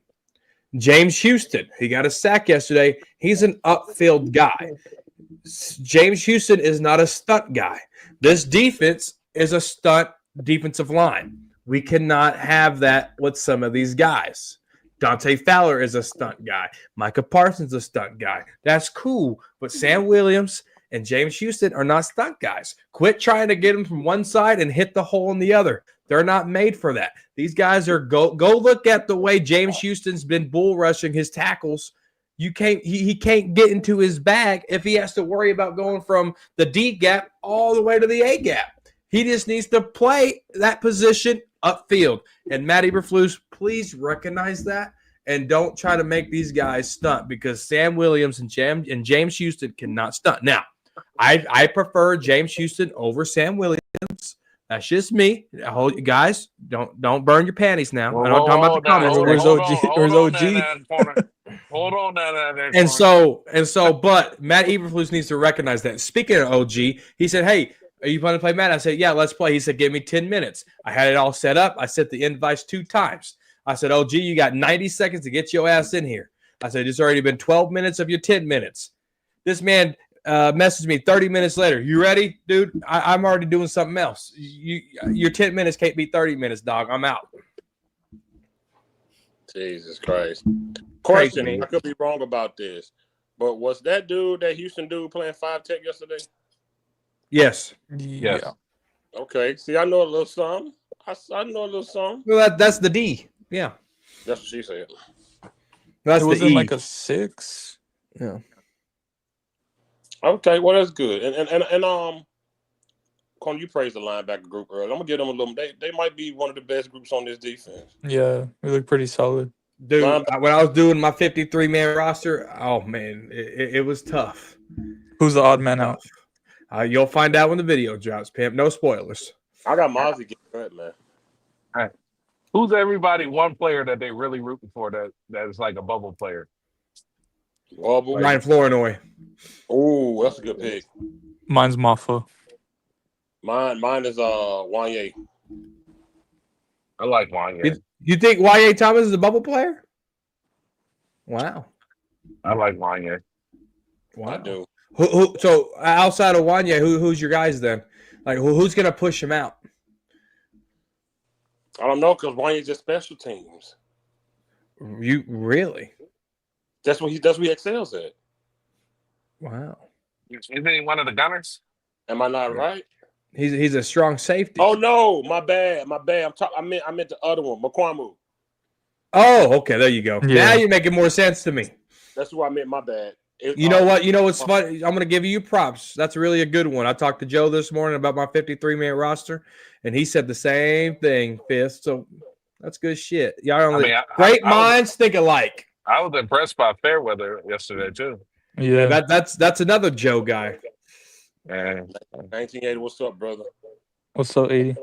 James Houston, he got a sack yesterday. He's an upfield guy. James Houston is not a stunt guy. This defense is a stunt defensive line. We cannot have that with some of these guys. Dante Fowler is a stunt guy. Micah Parsons is a stunt guy. That's cool. But Sam Williams and James Houston are not stunt guys. Quit trying to get them from one side and hit the hole in the other. They're not made for that. These guys are go look at the way James Houston's been bull rushing his tackles. He can't get into his bag if he has to worry about going from the D gap all the way to the A gap. He just needs to play that position upfield. And Matt Eberflus, please recognize that and don't try to make these guys stunt because Sam Williams and James Houston cannot stunt. Now, I prefer James Houston over Sam Williams. That's just me. Guys, don't burn your panties now. I'm not talking about the comments. Where's OG? Hold on now. And so, but Matt Eberflus needs to recognize that. Speaking of OG, he said, "Hey, are you planning to play Matt?" I said, "Yeah, let's play." He said, "Give me 10 minutes." I had it all set up. I sent the invites 2 times. I said, "OG, you got 90 seconds to get your ass in here." I said, "It's already been 12 minutes of your 10 minutes." This man messaged me 30 minutes later. "You ready, dude? I'm already doing something else. Your 10 minutes can't be 30 minutes, dog. I'm out." Jesus Christ. Question, I could be wrong about this, but was that Houston dude playing 5 tech yesterday? Yes. Yeah. Okay. See, I know a little something. I know a little something. Well, that's the D. Yeah. That's what she said. That's it the wasn't E. like a 6. Yeah. Okay, well that's good. And Con, you praised the linebacker group earlier. I'm gonna give them a little. They might be one of the best groups on this defense. Yeah, we look pretty solid. Dude, when I was doing my 53-man roster, oh man, it was tough. Who's the odd man out? You'll find out when the video drops, Pimp. No spoilers. I got Mozzie getting hurt, man. All right. Who's everybody one player that they really rooting for that is like a bubble player? Ryan Flournoy. Oh, that's a good pick. Mine's Maffa. Mine is Wanye. I like Wanye. You think Y.A. Thomas is a bubble player? Wow. I like Wanye. I do. So outside of Wanye, who's your guys then? Like who's gonna push him out? I don't know because Wanye's just special teams. You really? That's what he excels at. Wow. Isn't he one of the gunners? Am I not right? He's a strong safety. Oh no, my bad. I meant the other one, McQuamu. Oh, okay, there you go. Yeah. Now you're making more sense to me. That's what I meant. My bad. You know what? You know what's funny? I'm going to give you props. That's really a good one. I talked to Joe this morning about my 53-man roster, and he said the same thing, Fifth. So that's good shit. Y'all great minds think alike. I was impressed by Fairweather yesterday too. Yeah, that's another Joe guy. Man. 1980, what's up, brother? What's up, 80?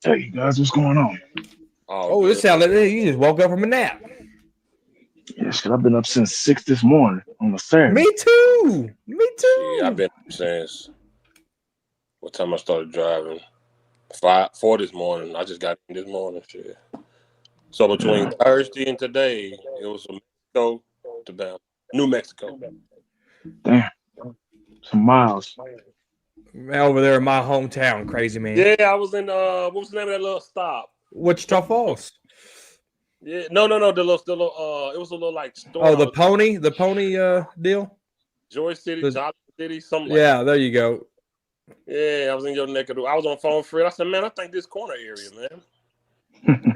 Hey guys, what's going on? Oh, this sounded like you just woke up from a nap. Yeah, shit, I've been up since 6 this morning on a Saturday. Me too. Shit, I've been up since what time I started driving? 4 this morning. I just got in this morning. Shit. So between Thursday and today, it was from Mexico to New Mexico. Damn. Some miles. Over there in my hometown, crazy man. Yeah, I was in what was the name of that little stop? Wichita Falls. Yeah, no, the little it was a little like store. Oh, the pony deal. Joy City, Jolly City, something like yeah, there you go. Yeah, I was in your neck of the. I was on phone Fred. I said, man, I think this corner area, man.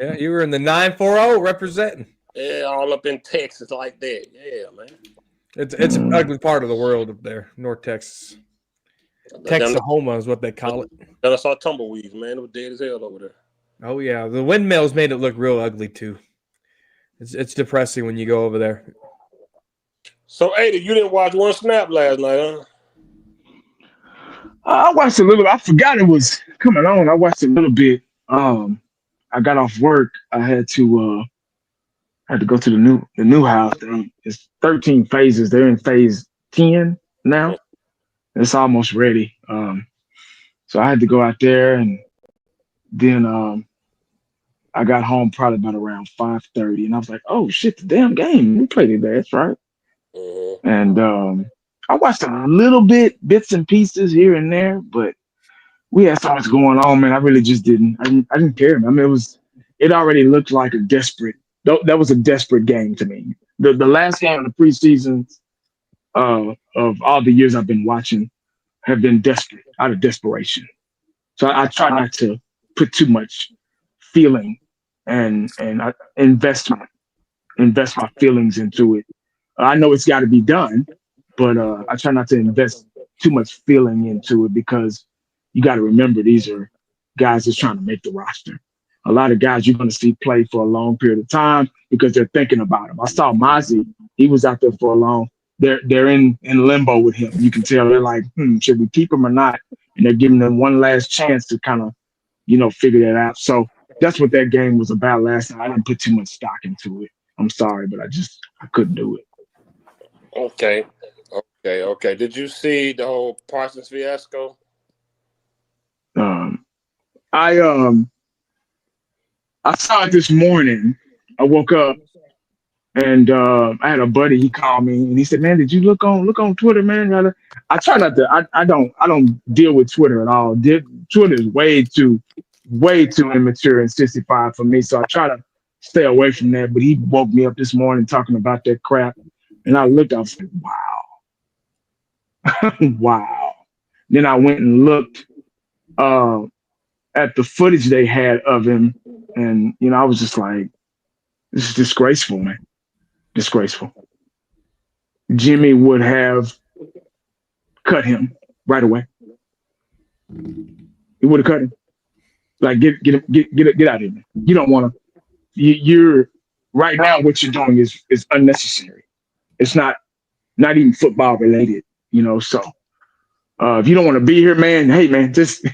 Yeah, you were in the 940 representing. Yeah, all up in Texas like that. Yeah, man. It's an ugly part of the world up there, North Texas. Texahoma is what they call it. Then I saw tumbleweeds, man. It was dead as hell over there. Oh yeah, the windmills made it look real ugly too. It's depressing when you go over there. So, Ada, you didn't watch one snap last night, huh? I watched a little. I forgot it was coming on. I watched a little bit. I got off work. I had to go to the new house. It's 13 phases. They're in phase 10 now. It's almost ready. So I had to go out there, and then I got home probably about around 5:30, and I was like, "Oh shit, the damn game! We played it last, right?" And I watched a little bits and pieces here and there, but we had so much going on, man. I really just didn't. I didn't care. I mean, it already looked like a desperate. That was a desperate game to me. The last game of the preseason of all the years I've been watching have been desperate, out of desperation. So I try not to put too much feeling and I invest my feelings into it. I know it's got to be done, but I try not to invest too much feeling into it because you got to remember these are guys that's trying to make the roster. A lot of guys you're going to see play for a long period of time because they're thinking about him. I saw Mozzie; he was out there for a long. They're in limbo with him. You can tell they're like, should we keep him or not? And they're giving them one last chance to kind of, figure that out. So that's what that game was about last night. I didn't put too much stock into it. I'm sorry, but I couldn't do it. Okay. Did you see the whole Parsons fiasco? I saw it this morning. I woke up and I had a buddy. He called me and he said, "Man, did you look on Twitter, man?" I try not to. I don't deal with Twitter at all. Twitter is way too immature and 65 for me. So I try to stay away from that. But he woke me up this morning talking about that crap, and I looked. I was like, "Wow, wow." Then I went and looked at the footage they had of him, and I was just like, "This is disgraceful, man. Disgraceful." Jimmy would have cut him right away. He would have cut him. Like, get out of here, man. You don't want to. You're right now. What you're doing is unnecessary. It's not even football related, So if you don't want to be here, man, hey, man, just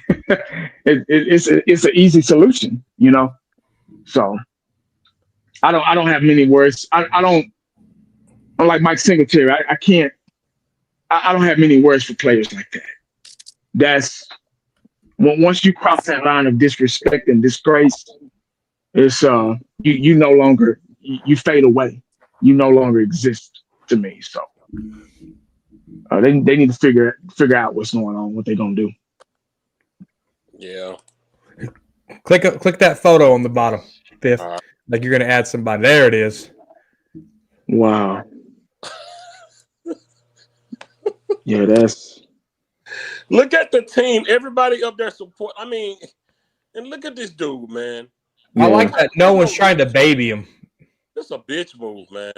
it's an easy solution, So I don't have many words. I'm like Mike Singletary. I can't. I don't have many words for players like that. That's once you cross that line of disrespect and disgrace, it's you no longer you fade away. You no longer exist to me. So they need to figure out what's going on, what they're gonna do. Yeah. Click that photo on the bottom, Fifth. Like you're gonna add somebody. There it is. Wow. Yeah, that's. Look at the team. Everybody up there support. I mean, and look at this dude, man. I like that. No one's trying to baby him. This a bitch move, man.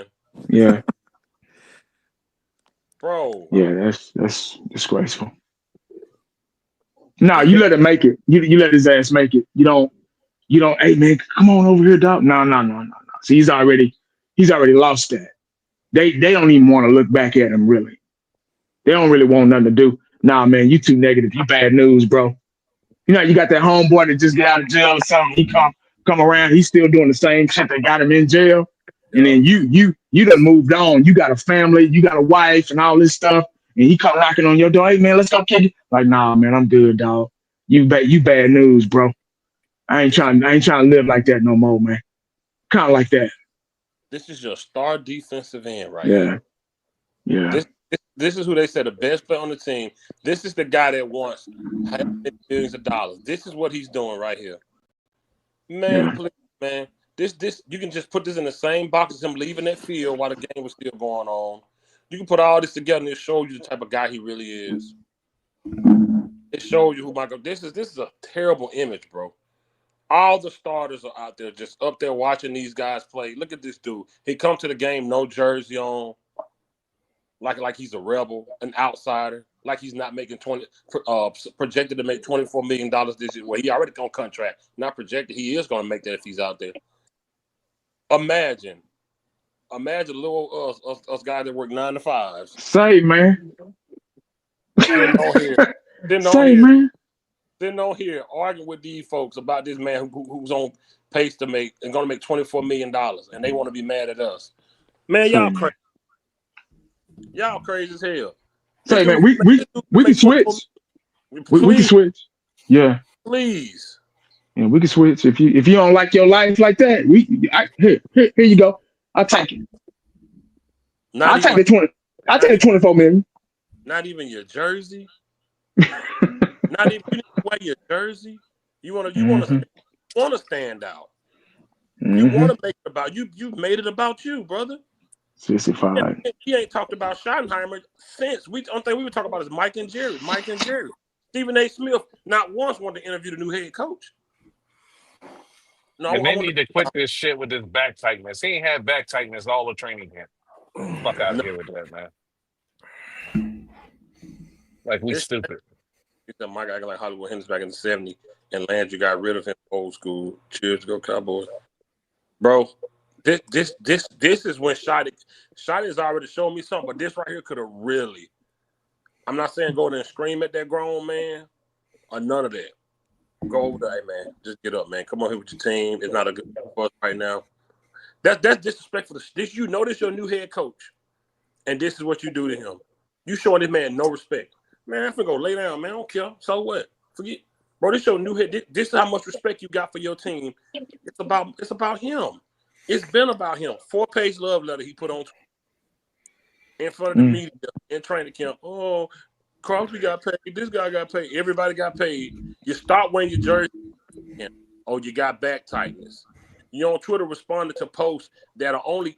Yeah. Bro. Yeah, that's disgraceful. No, you let him make it. You let his ass make it. You don't. Hey man, come on over here, dog. No. So he's already lost that. They don't even want to look back at him really. They don't really want nothing to do. Nah, man, you too negative. You bad news, bro. You got that homeboy that just got out of jail or something. He come around. He's still doing the same shit that got him in jail. and then you done moved on. You got a family, you got a wife, and all this stuff, and he come knocking on your door. Hey man, let's go kick it. Like, nah, man, I'm good, dog. You bad news, bro. I ain't trying to live like that no more, man. Kind of like that. This is your star defensive end right Yeah, here. yeah. This is who they said the best player on the team. This is the guy that wants millions of dollars. This is what he's doing right here. Man, Yeah. please, man. This you can just put this in the same box as him leaving that field while the game was still going on. You can put all this together and it shows you the type of guy he really is. It shows you who Michael. This is a terrible image, bro. All the starters are out there just up there watching these guys play. Look at this dude. He come to the game, no jersey on, like he's a rebel, an outsider, like he's not making projected to make $24 million this year. Well, he already on contract, not projected. He is going to make that if he's out there. Imagine little us guys that work 9 to 5s. Say, man. Sitting on here arguing with these folks about this man who's on pace to make and going to make $24 million, and they want to be mad at us. Man, y'all crazy. Y'all crazy as hell. Say, man, we can switch. We can switch. Yeah. Please. And we can switch. If you don't like your life like that, here you go. I'll take it. I'll take the 20. I'll take the 24 million. Not even your jersey. Not even you wear your jersey. You want to stand out. You want to make it about you. You've made it about you, brother. 65. He ain't talked about Schottenheimer since. Only thing we were talking about is Mike and Jerry. Stephen A. Smith not once wanted to interview the new head coach. No, and they need to quit this shit with this back tightness. He ain't had back tightness all the training camp. Fuck out of here with that, man. Like, we stupid. He said Mike acting like Hollywood Henderson back in the 70s, and Landry got rid of him old school. Cheers, go Cowboys. Bro, this is when Shotty has already shown me something, but this right here could have really, I'm not saying go there and scream at that grown man or none of that. Go over there, hey, man. Just get up, man. Come on here with your team. It's not a good for us right now. That's disrespectful. This your new head coach, and this is what you do to him. You showing this man no respect. Man, I'm finna go lay down, man. I don't care. So what? Forget. Bro, this your new head. This is how much respect you got for your team. It's about him. It's been about him. 4-page love letter he put on in front of the media in training camp. Oh, Crosby got paid. This guy got paid. Everybody got paid. You start wearing your jersey. Oh, you got back tightness. You on Twitter responding to posts that are only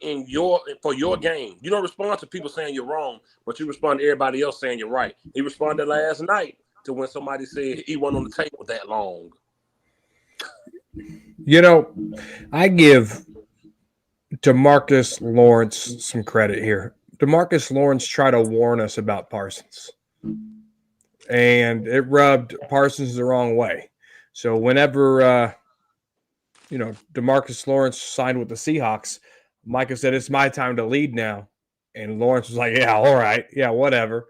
for your game. You don't respond to people saying you're wrong, but you respond to everybody else saying you're right. He responded last night to when somebody said he wasn't on the table that long. You know, I give DeMarcus Lawrence some credit here. DeMarcus Lawrence tried to warn us about Parsons, and it rubbed Parsons the wrong way. So whenever DeMarcus Lawrence signed with the Seahawks, Micah said, it's my time to lead now. And Lawrence was like, yeah, all right. Yeah, whatever.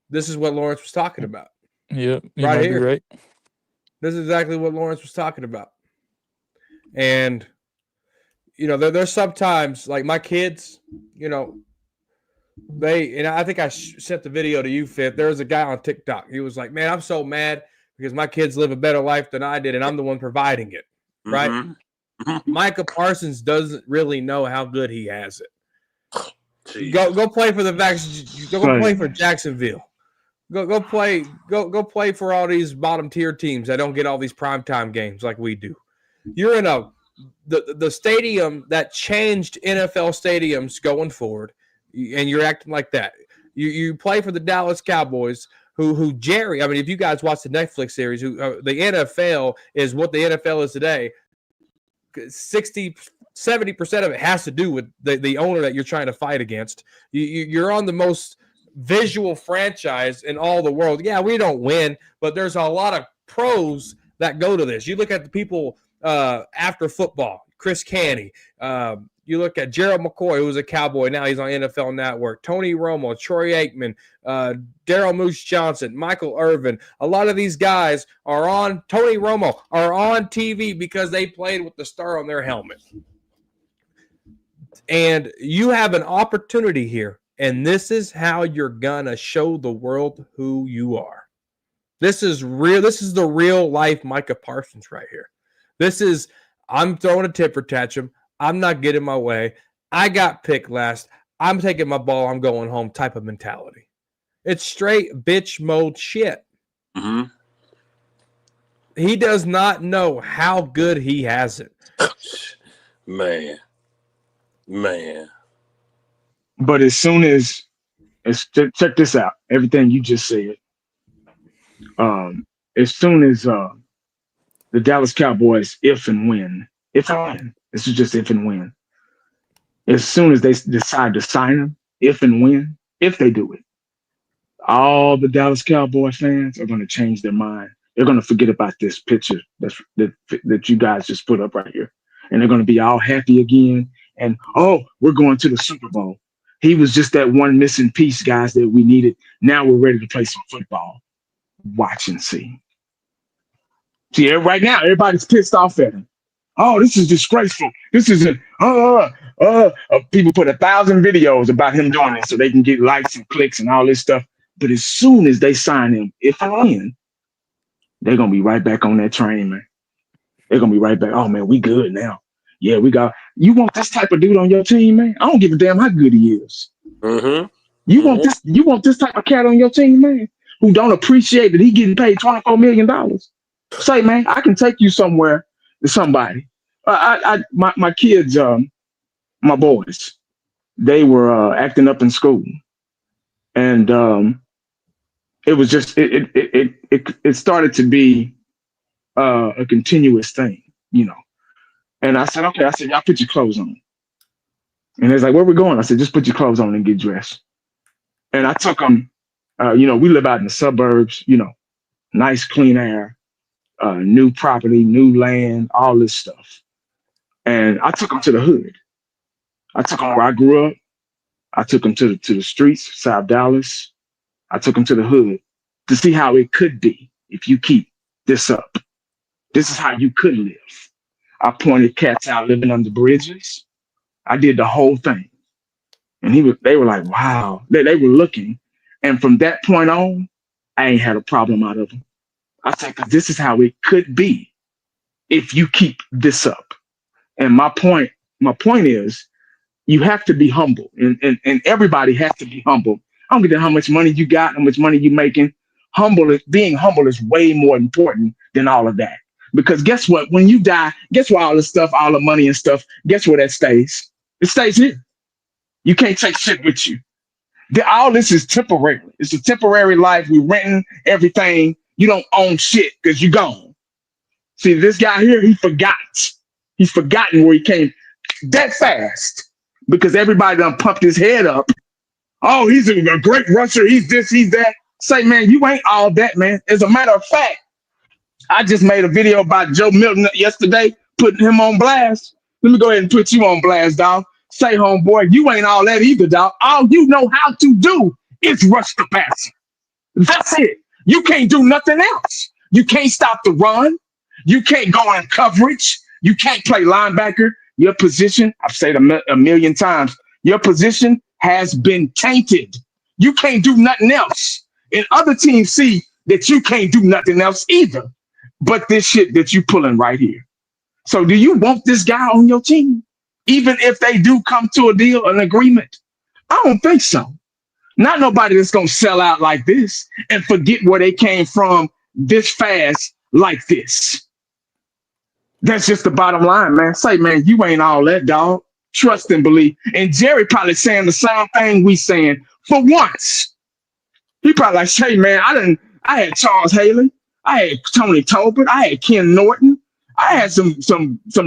This is what Lawrence was talking about. Yeah, you right might here. be right. This is exactly what Lawrence was talking about. And, there's sometimes, like my kids, I think I sent the video to you, Fifth. There was a guy on TikTok. He was like, man, I'm so mad because my kids live a better life than I did, and I'm the one providing it. Right? Mm-hmm. Micah Parsons doesn't really know how good he has it. Jeez. Go play for go play for Jacksonville. Go play for all these bottom tier teams that don't get all these primetime games like we do. You're in the stadium that changed NFL stadiums going forward, and you're acting like that. You play for the Dallas Cowboys, who Jerry. I mean, if you guys watch the Netflix series, the NFL is what the NFL is today. 70% of it has to do with the owner that you're trying to fight against. You're on the most visual franchise in all the world. Yeah, we don't win, but there's a lot of pros that go to this. You look at the people after football, Chris Canty. You look at Gerald McCoy, who was a Cowboy. Now he's on NFL Network. Tony Romo, Troy Aikman, Daryl Moose Johnson, Michael Irvin. A lot of these guys are on – Tony Romo are on TV because they played with the star on their helmet. And you have an opportunity here. And this is how you're going to show the world who you are. This is real. This is the real life Micah Parsons right here. This is, I'm throwing a tit for tantrum. I'm not getting my way. I got picked last. I'm taking my ball. I'm going home type of mentality. It's straight bitch mode shit. Mm-hmm. He does not know how good he has it. Man. But as soon as check this out, everything you just said. As soon as the Dallas Cowboys, if and when, this is just if and when. As soon as they decide to sign him, if and when, if they do it, all the Dallas Cowboy fans are going to change their mind. They're going to forget about this picture that you guys just put up right here, and they're going to be all happy again. And oh, we're going to the Super Bowl. He was just that one missing piece, guys, that we needed. Now we're ready to play some football. Watch and see. See, right now everybody's pissed off at him. Oh, this is disgraceful. This isn't. People put 1,000 videos about him doing this so they can get likes and clicks and all this stuff. But as soon as they sign him, if and when, they're gonna be right back on that train, man. They're gonna be right back. Oh man, we good now. Yeah, we got. You want this type of dude on your team, man? I don't give a damn how good he is. Mm-hmm. You want this? You want this type of cat on your team, man? Who don't appreciate that he getting paid $24 million? Say, man, I can take you somewhere to somebody. My kids, my boys, they were acting up in school, and it was just it started to be a continuous thing, you know. And I said, okay, I said, y'all put your clothes on. And they're like, where we going? I said, just put your clothes on and get dressed. And I took them, we live out in the suburbs, nice clean air, new property, new land, all this stuff. And I took them to the hood. I took them where I grew up. I took them to the streets, South Dallas. I took them to the hood to see how it could be if you keep this up. This is how you could live. I pointed cats out living under bridges. I did the whole thing. And they were like, wow. They were looking. And from that point on, I ain't had a problem out of them. I said, because this is how it could be if you keep this up. And my point is, you have to be humble, and everybody has to be humble. I don't care how much money you got, how much money you're making. Being humble is way more important than all of that. Because guess what? When you die, guess where all the stuff, all the money and stuff, guess where that stays? It stays here. You can't take shit with you. All this is temporary. It's a temporary life. We're renting everything. You don't own shit because you're gone. See, this guy here, he forgot. He's forgotten where he came that fast because everybody done pumped his head up. Oh, he's a great rusher. He's this, he's that. Say, man, you ain't all that, man. As a matter of fact, I just made a video about Joe Milton yesterday, putting him on blast. Let me go ahead and put you on blast, dog. Say, homeboy, you ain't all that either, dog. All you know how to do is rush the passer. That's it. You can't do nothing else. You can't stop the run. You can't go in coverage. You can't play linebacker. Your position, I've said a million times, your position has been tainted. You can't do nothing else. And other teams see that you can't do nothing else either but this shit that you pulling right here. So do you want this guy on your team? Even if they do come to a deal, an agreement? I don't think so. Not nobody that's going to sell out like this and forget where they came from this fast like this. That's just the bottom line, man. Say, man, you ain't all that, dog. Trust and believe. And Jerry probably saying the same thing we saying for once. He probably like, hey, man, I had Charles Haley. I had Tony Tolbert. I had Ken Norton. I had some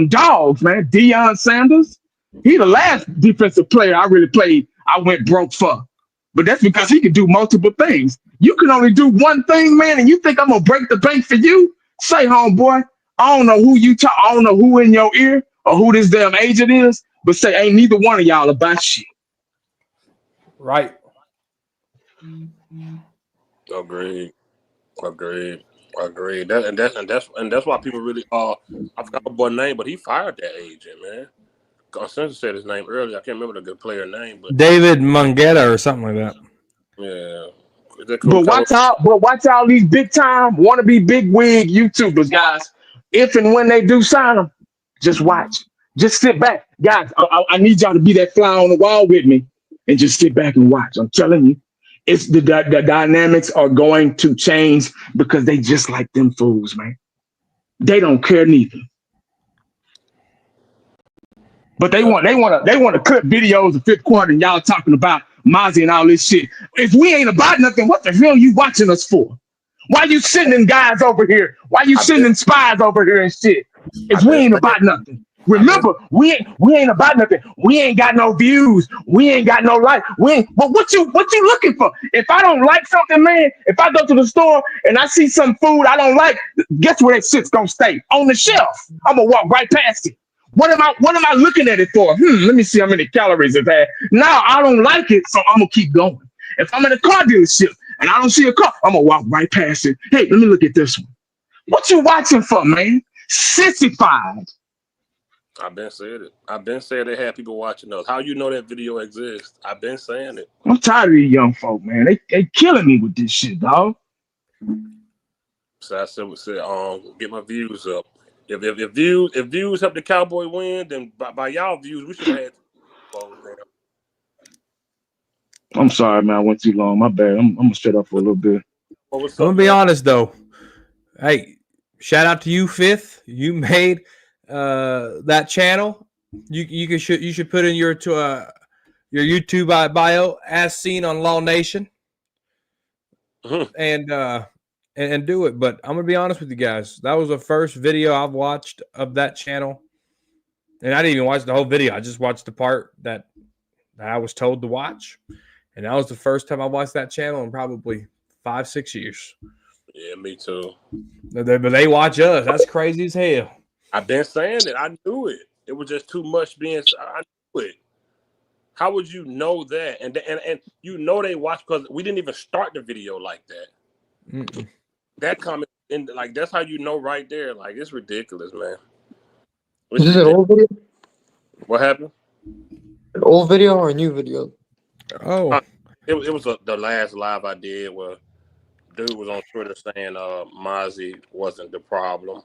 dogs, man. Deion Sanders. He the last defensive player I really played. I went broke for. But that's because he could do multiple things. You can only do one thing, man, and you think I'm gonna break the bank for you? Say, homeboy, I don't know who you talk. I don't know who in your ear or who this damn agent is, but say, ain't neither one of y'all about shit. Right. Agreed. That's why people really I forgot my boy's name, but he fired that agent, man. Spencer said his name earlier. I can't remember the good player name, but David Mungetta or something like that. yeah. Is that But watch out these big time wannabe big wig YouTubers, guys. If and when they do sign them, just watch. Just sit back, guys. I need y'all to be that fly on the wall with me, and just sit back and watch. I'm telling you, it's the dynamics are going to change because they just like them fools, man. They don't care neither. But they want to clip videos of fifth quarter and y'all talking about Mozzie and all this shit. If we ain't about nothing, what the hell you watching us for? Why you sending guys over here? Why you sending spies over here and shit? If we ain't about nothing. Remember, we ain't about nothing. We ain't got no views. We ain't got no like. But what you looking for? If I don't like something, man, if I go to the store and I see some food I don't like, guess where that shit's gonna stay? On the shelf. I'm gonna walk right past it. What am I looking at it for? Let me see how many calories it had. Now I don't like it, so I'm gonna keep going. If I'm in a car dealership and I don't see a car, I'm gonna walk right past it. Hey, let me look at this one. What you watching for, man? Sissified. I've been saying it. I've been saying they had people watching us. How you know that video exists? I've been saying it. I'm tired of these young folk, man. They killing me with this shit, dog. So I said, get my views up. If views help the Cowboy win, then by y'all views, we should have had. I'm sorry, man. I went too long. My bad. I'm gonna shut up for a little bit. Well, I'm gonna be honest though. Hey, shout out to you, Fifth. You made that channel. You should put in your YouTube bio as seen on Law Nation, and do it. But I'm gonna be honest with you guys. That was the first video I've watched of that channel, and I didn't even watch the whole video. I just watched the part that I was told to watch, and that was the first time I watched that channel in probably 5-6 years. Yeah, me too. But they watch us. That's crazy as hell. I've been saying it. I knew it. It was just too much being. I knew it. How would you know that? And you know they watch because we didn't even start the video like that. Mm-mm. That comment, and like that's how you know right there. Like it's ridiculous, man. Is this an old video? What happened? An old video or a new video? Oh, it was the last live I did where dude was on Twitter saying Mozzie wasn't the problem,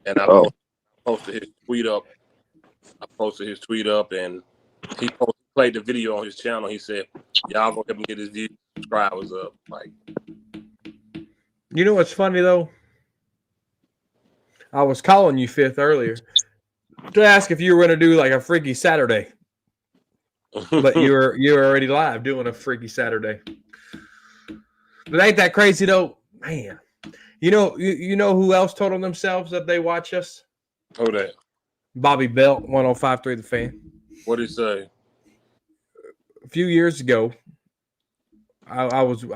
and I posted his tweet up. And he played the video on his channel. He said, "Y'all gonna help him get his views, subscribers up." Like, you know what's funny though? I was calling you Fifth earlier to ask if you were going to do like a Freaky Saturday, but you're already live doing a Freaky Saturday. But ain't that crazy though, man? You know who else told on themselves that they watch us? Who that? Bobby Belt, 105.3 The Fan. What did he say? A few years ago, we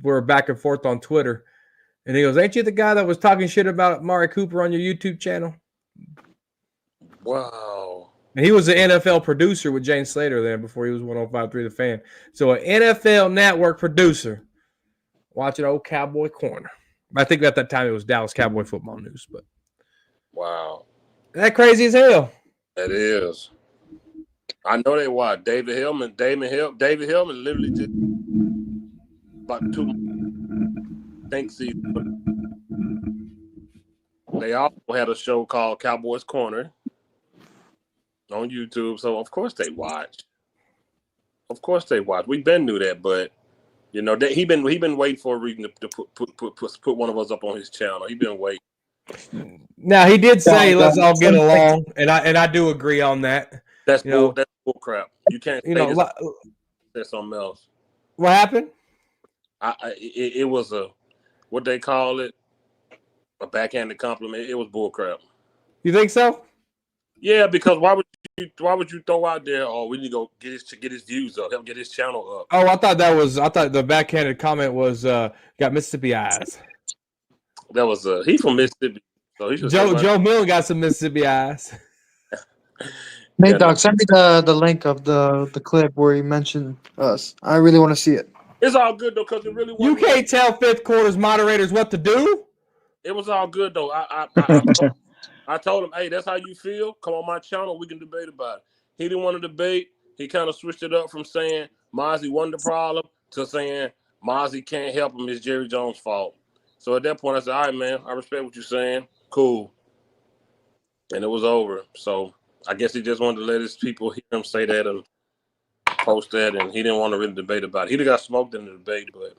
were back and forth on Twitter, and he goes, "Ain't you the guy that was talking shit about Amari Cooper on your YouTube channel?" Wow. And he was an NFL producer with Jane Slater there before he was 105.3 The Fan. So an NFL network producer watching old Cowboy Corner. I think at that time it was Dallas Cowboy Football News, but wow, that crazy as hell. That is. I know they watch David Hillman. David Hillman literally just about 2 months. They also had a show called Cowboys Corner on YouTube, so of course they watch. We been knew that, but you know that he been waiting for a reason to put one of us up on his channel. He been waiting. Now he did say let's all get along, and I do agree on that. That's bull crap. You can't say that's something else. What happened? It was a what they call it, a backhanded compliment. It was bull crap. You think so? Yeah, because why would you throw out there? Oh, we need to go get his views up, help him get his channel up. Oh, I thought the backhanded comment was got Mississippi eyes. That was he from Mississippi, so he Joe Millen got some Mississippi eyes. Hey, Doc, send me the link of the clip where he mentioned us. I really want to see it. It's all good though, because it really wasn't. You can't tell fifth quarter's moderators what to do. It was all good though. I told him, hey, that's how you feel? Come on my channel. We can debate about it. He didn't want to debate. He kind of switched it up from saying Mozzie wasn't the problem to saying Mozzie can't help him. It's Jerry Jones' fault. So at that point, I said, all right, man, I respect what you're saying. Cool. And it was over. So I guess he just wanted to let his people hear him say that and post that, and he didn't want to really debate about it. He'd have got smoked in the debate, but.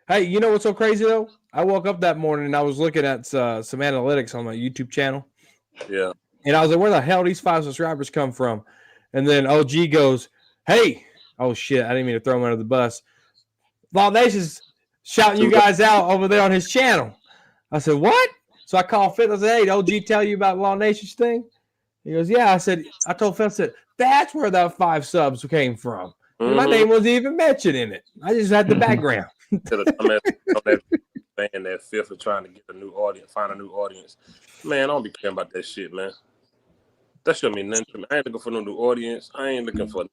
Hey, you know what's so crazy though? I woke up that morning and I was looking at some analytics on my YouTube channel. Yeah. And I was like, where the hell these 5 subscribers come from? And then OG goes, hey, oh shit, I didn't mean to throw him under the bus. Law Nation's shouting you guys out over there on his channel. I said, what? So I called Phil. I said, hey, did OG tell you about Law Nation's thing? He goes, yeah. I told Phil, I said, that's where that 5 subs came from. Mm-hmm. My name wasn't even mentioned in it. I just had the background. That fifth of trying to get a new audience, find a new audience. Man, I don't be caring about that shit, man. That shouldn't mean nothing to me. I ain't looking for no new audience. I ain't looking for.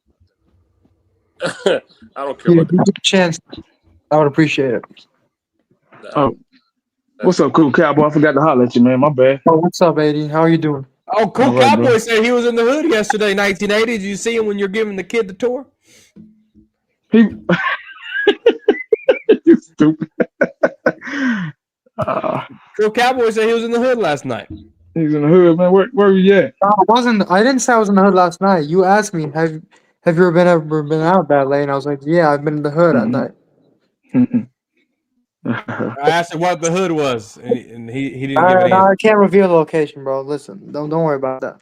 I don't care about that. Chance. I would appreciate it. Oh, what's up, Cool Cowboy? I forgot to holler at you, man. My bad. Oh, what's up, AD? How are you doing? Oh, Cool Cowboy said he was in the hood yesterday, 1980. Did you see him when you're giving the kid the tour? He. You stupid. Cool Cowboy said he was in the hood last night. He's in the hood, man. Where were you at? No, I didn't say I was in the hood last night. You asked me, have you ever been out that late? And I was like, yeah, I've been in the hood at night. I asked him what the hood was, and he didn't give an answer. I can't reveal the location, bro. Listen, don't worry about that.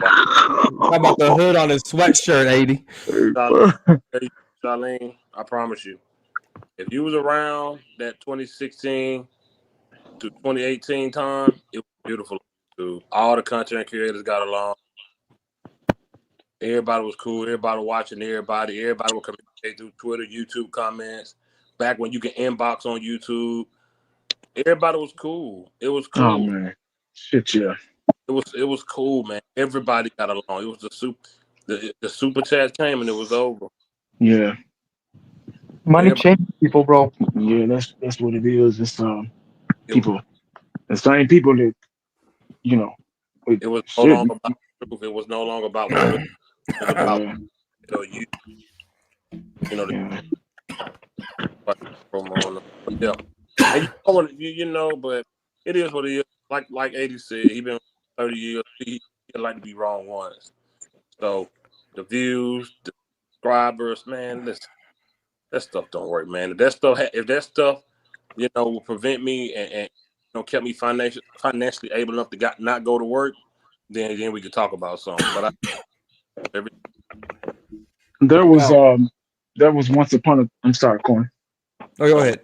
How about the hood on his sweatshirt, 80? Charlene, I promise you, if you was around that 2016 to 2018 time, it was beautiful. Too. All the content creators got along. Everybody was cool. Everybody watching everybody. Everybody would communicate through Twitter, YouTube comments. Back when you could inbox on YouTube, everybody was cool. It was cool. Oh man, shit, yeah. It was cool, man. Everybody got along. It was the super chat came and it was over. Yeah. Money changes people, bro. Yeah, that's what it is. It's people, the same people that It was no longer about truth. It was no longer about what it was about. You yeah. And you know, but it is what it is. Like 80 said, he been 30 years. He like to be wrong once. So the views, the subscribers, man, listen, that stuff don't work, man. If that stuff, will prevent me and kept me financially able enough to not go to work, then we could talk about something. But there was once upon a. I'm sorry, Corn. Oh, go ahead.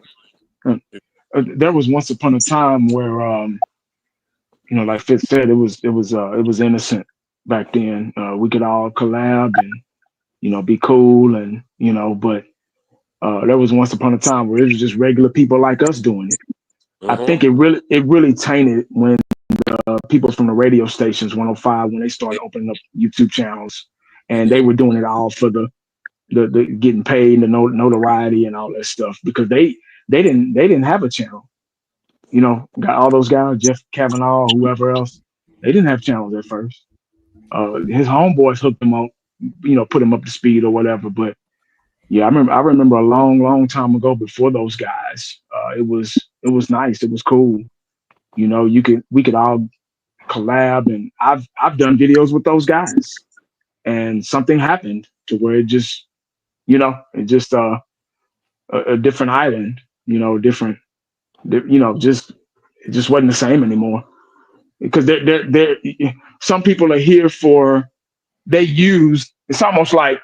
There was once upon a time where like Fitz said, it was innocent back then. We could all collab and be cool and but there was once upon a time where it was just regular people like us doing it. I think it really tainted when people from the radio stations 105 when they started opening up YouTube channels and they were doing it all for the getting paid, the notoriety and all that stuff because they didn't have a channel. Got all those guys, Jeff Kavanaugh, whoever else. They didn't have channels at first. His homeboys hooked him up, put him up to speed or whatever. But yeah, I remember a long time ago before those guys. It was nice. It was cool. We could all collab, and I've done videos with those guys, and something happened to where it just a different island, different. It just wasn't the same anymore because they're some people are here it's almost like,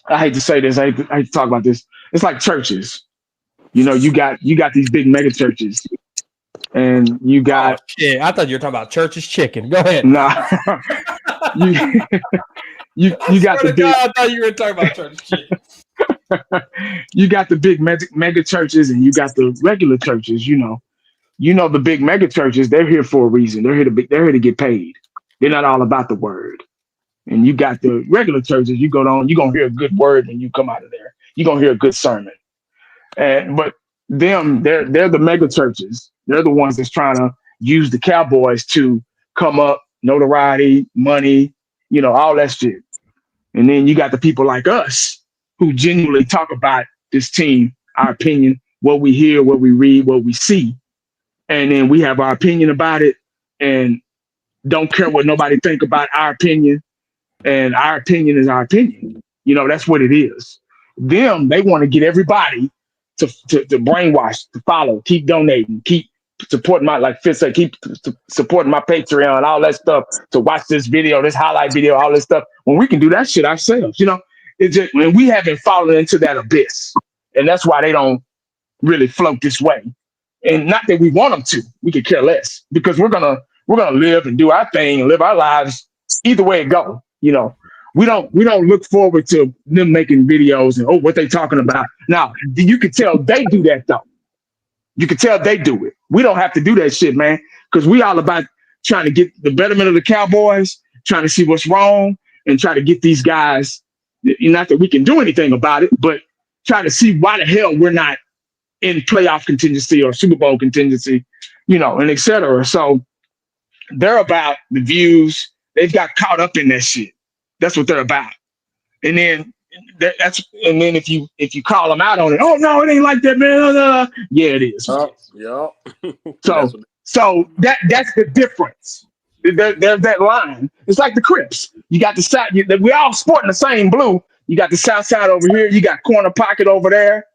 I hate to say this, I hate to talk about this. It's like churches, you got these big mega churches and you got, I thought you were talking about Church's Chicken. Go ahead. Nah. you got the big, I thought you were talking about Church's Chicken. You got the big mega churches and you got the regular churches. The big mega churches, they're here for a reason. They're here to get paid. They're not all about the word. And you got the regular churches. You go down, you're gonna hear a good word when you come out of there. You're gonna hear a good sermon. But they're the mega churches. They're the ones that's trying to use the Cowboys to come up, notoriety, money, all that shit. And then you got the people like us who genuinely talk about this team, our opinion, what we hear, what we read, what we see. And then we have our opinion about it and don't care what nobody think about our opinion. And our opinion is our opinion. That's what it is. They want to get everybody to brainwash, to follow, keep donating, keep supporting like Fitz said, keep supporting my Patreon, all that stuff, to watch this video, this highlight video, all this stuff, when we can do that shit ourselves. It's just when we haven't fallen into that abyss. And that's why they don't really float this way. And not that we want them to, we could care less, because we're gonna live and do our thing and live our lives either way it go. We don't look forward to them making videos and what they talking about. Now you could tell they do that though. You could tell they do it. We don't have to do that shit, man, because we all about trying to get the betterment of the Cowboys, trying to see what's wrong, and try to get these guys. Not that we can do anything about it, but try to see why the hell we're not in playoff contingency or Super Bowl contingency, and et cetera. So they're about the views. They've got caught up in that shit. That's what they're about. And then if you call them out on it, oh no, it ain't like that, man. Yeah, it is. Yeah. So that's the difference. There's that line. It's like the Crips. You got the side. We all sporting the same blue. You got the South Side over here. You got Corner Pocket over there.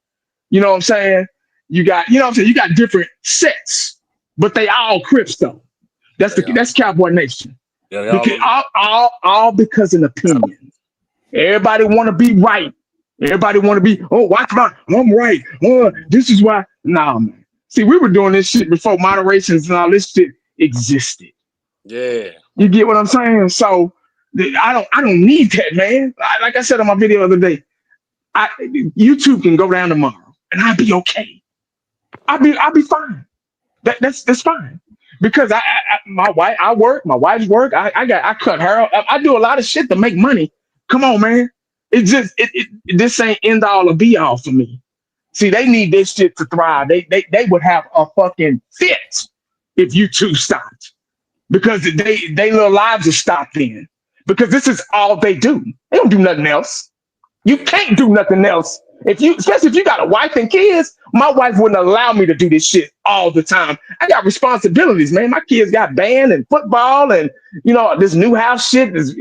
You know what I'm saying? You got you got different sets, but they all Crips though. That's Cowboy Nation. Yeah, because all because of an opinion. Everybody want to be right. Everybody want to be, watch I'm right. This is why. Nah, man. See, we were doing this shit before moderations and all this shit existed. Yeah. You get what I'm saying? So I don't need that, man. Like I said on my video the other day, YouTube can go down tomorrow and I'll be okay. I'll be fine. That's fine. Because my wife's work. I cut her. I do a lot of shit to make money. Come on, man. This ain't end all or be all for me. See, they need this shit to thrive. They would have a fucking fit if YouTube stopped, because they little lives are stopped then. Because this is all they do. They don't do nothing else. You can't do nothing else. Especially if you got a wife and kids, my wife wouldn't allow me to do this shit all the time. I got responsibilities, man. My kids got band and football, and this new house shit is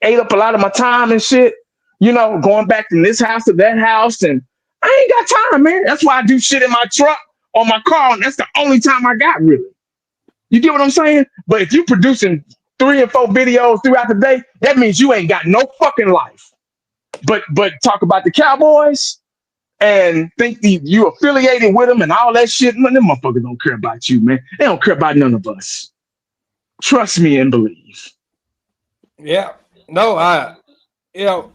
ate up a lot of my time and shit. Going back from this house to that house, and I ain't got time, man. That's why I do shit in my truck or my car, and that's the only time I got, really. You get what I'm saying? But if you're producing 3 and 4 videos throughout the day, that means you ain't got no fucking life. But talk about the Cowboys and think you affiliated with them and all that shit, man, them motherfuckers don't care about you, man. They don't care about none of us. Trust me and believe. Yeah. No,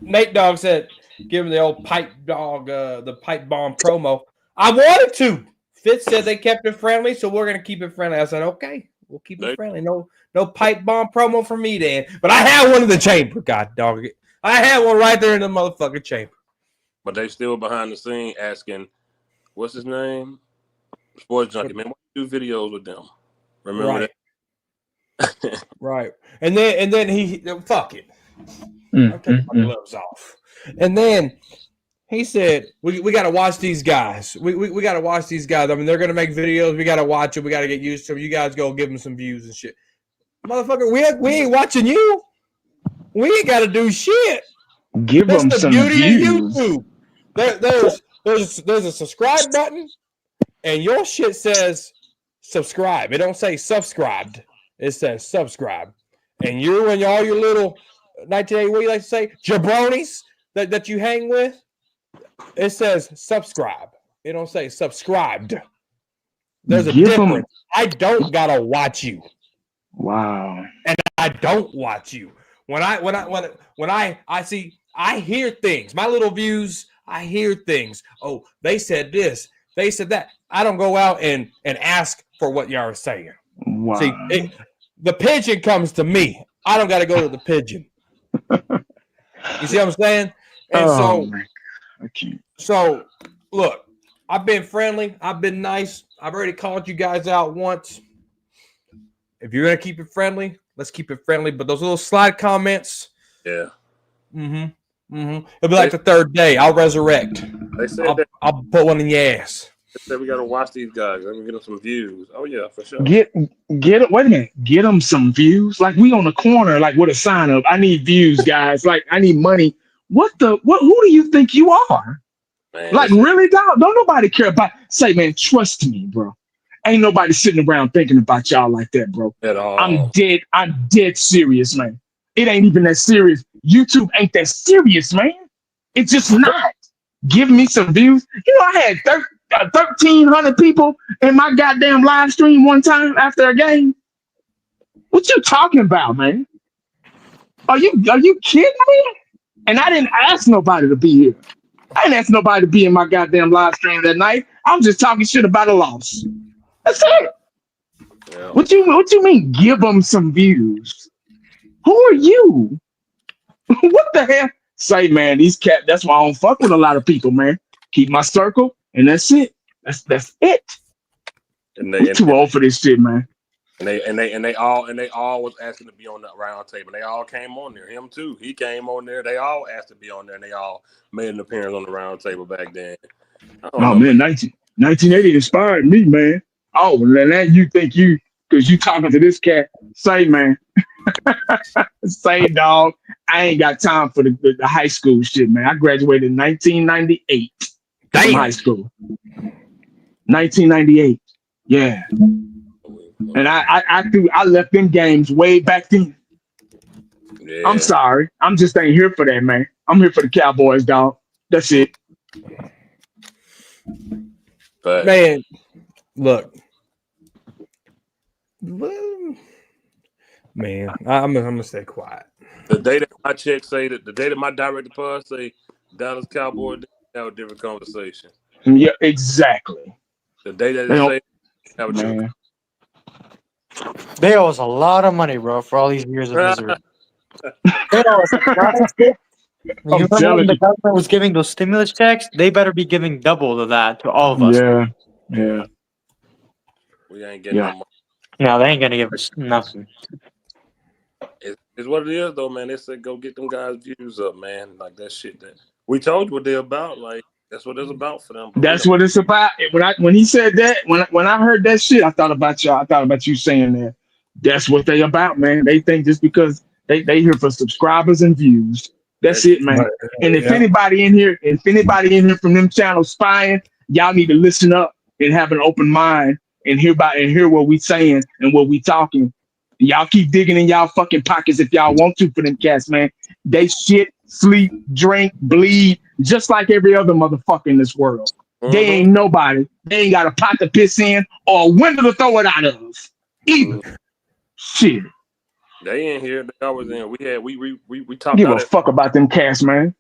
Nate Dogg said, give him the old pipe dog, the pipe bomb promo. I wanted to. Fitz said they kept it friendly, so we're gonna keep it friendly. I said, okay, we'll keep it friendly. No pipe bomb promo for me, Dan. But I had one in the chamber, god dog it. I had one right there in the motherfucking chamber. But they still behind the scene asking, what's his name? Sports Junkie, man. Why you do videos with them? Remember that? Right. And then he fuck it. I'm taking my gloves off. And then he said, we got to watch these guys. We got to watch these guys. I mean, they're going to make videos. We got to watch it. We got to get used to them. You guys go give them some views and shit. Motherfucker, we ain't watching you. We ain't got to do shit. Give them some views. Of YouTube. There's a subscribe button, and your shit says subscribe. It don't say subscribed. It says subscribe. And you and all your little 1980, what do you like to say, jabronis that you hang with, it says subscribe. It don't say subscribed. There's a difference. I don't gotta watch you. Wow. And I don't watch you. When I see, I hear things. My little views, I hear things. Oh, they said this. They said that. I don't go out and ask for what y'all are saying. Wow. See, the pigeon comes to me. I don't got to go to the pigeon. You see what I'm saying? And so look, I've been friendly. I've been nice. I've already called you guys out once. If you're gonna keep it friendly, let's keep it friendly. But those little slide comments, Yeah. It'll be like the third day. I'll resurrect. They said I'll put one in your ass. they said we gotta watch these guys. Let me get them some views. Oh yeah, for sure. Get wait a minute. Get them some views. Like we on the corner, like with a sign up. I need views, guys. Like I need money. What? Who do you think you are? Man, Like really, dog? Don't nobody care about. Say, man, trust me, bro. Ain't nobody sitting around thinking about y'all like that, bro. at all. I'm dead serious, man. It ain't even that serious. YouTube ain't that serious, man. It's just not. Give me some views. You know, I had 1,300 people in my goddamn live stream one time after a game. What you talking about, man? Are you kidding me? And I didn't ask nobody to be here. I didn't ask nobody to be in my goddamn live stream that night. I was just talking shit about a loss. That's it. Yeah. What you mean? Give them some views. Who are you? What the hell? Say, man, these cat. That's why I don't fuck with a lot of people, man. Keep my circle, and that's it. That's it. And We too old for this shit, man. And they all was asking to be on that round table. They all came on there. Him too. He came on there. They all asked to be on there, and they all made an appearance on the round table back then. Oh man, 1980 inspired me, man. Oh, and now you think because you talking to this cat. Say, man. Say, dog. I ain't got time for the high school shit, man. I graduated in 1998 from high school. 1998. Yeah. And I left them games way back then. Yeah. I'm sorry. I'm just ain't here for that, man. I'm here for the Cowboys, dog. That's it. But Man, look. Man, I'm gonna stay quiet. the day that my check say that the day that my direct deposit say Dallas Cowboys, have a different conversation. Yeah, exactly. The day that they say have a different Man. They owe us a lot of money, bro, for all these years of misery. They owe us a lot of shit. You remember when the government was giving those stimulus checks? They better be giving double of that to all of us. Yeah. We ain't getting no money. No, they ain't gonna give us nothing. It's what it is, though, man. They said go get them guys' views up, man. Like that shit that we told you what they're about. Like that's what it's about for them. That's what it's about. When he said that, when I heard that shit, I thought about y'all. I thought about you saying that. That's what they about, man. They think just because they here for subscribers and views. That's it, man. And if anybody in here from them channels spying, y'all need to listen up and have an open mind and hear what we saying and what we talking. Y'all keep digging in y'all fucking pockets if y'all want to for them cats, man. They shit, sleep, drink, bleed, just like every other motherfucker in this world. Mm-hmm. They ain't nobody. They ain't got a pot to piss in or a window to throw it out of. Either. Shit. They in here. They always in. We talked Give about a fuck about them cats, man.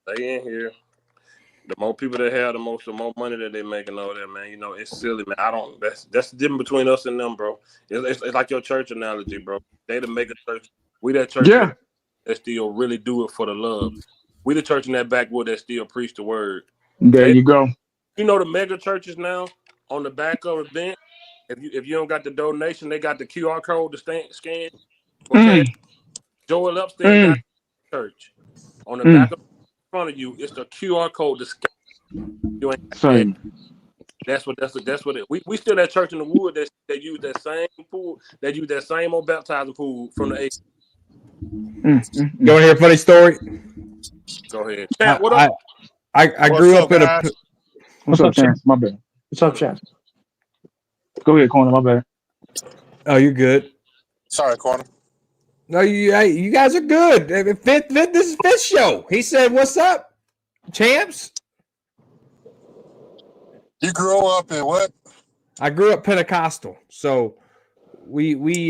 They in here. The more people they have, the more money that they make and all that, man. You know, it's silly, man. That's the difference between us and them, bro. It's like your church analogy, bro. They the mega church. We that church that still really do it for the love. We the church in that backwood that still preach the word. There you go. You know the mega churches now on the back of the bench. If you don't got the donation, they got the QR code to scan. Okay, Joel Upstead got church on the back of in front of you. It's the QR code to scan. You ain't. That's what it. We still that church in the wood that use that same pool. That use that same old baptizing pool from the 80s. You want to hear a funny story? Go ahead. Chat, what up? I grew up in a. What's up, Chance? My bad. What's up, Chance? Go ahead, Corner. My bad. Oh, you're good. Sorry, Corner. No, you guys are good. This is Fifth show. He said, "What's up, champs?" You grew up in what? I grew up Pentecostal, so we went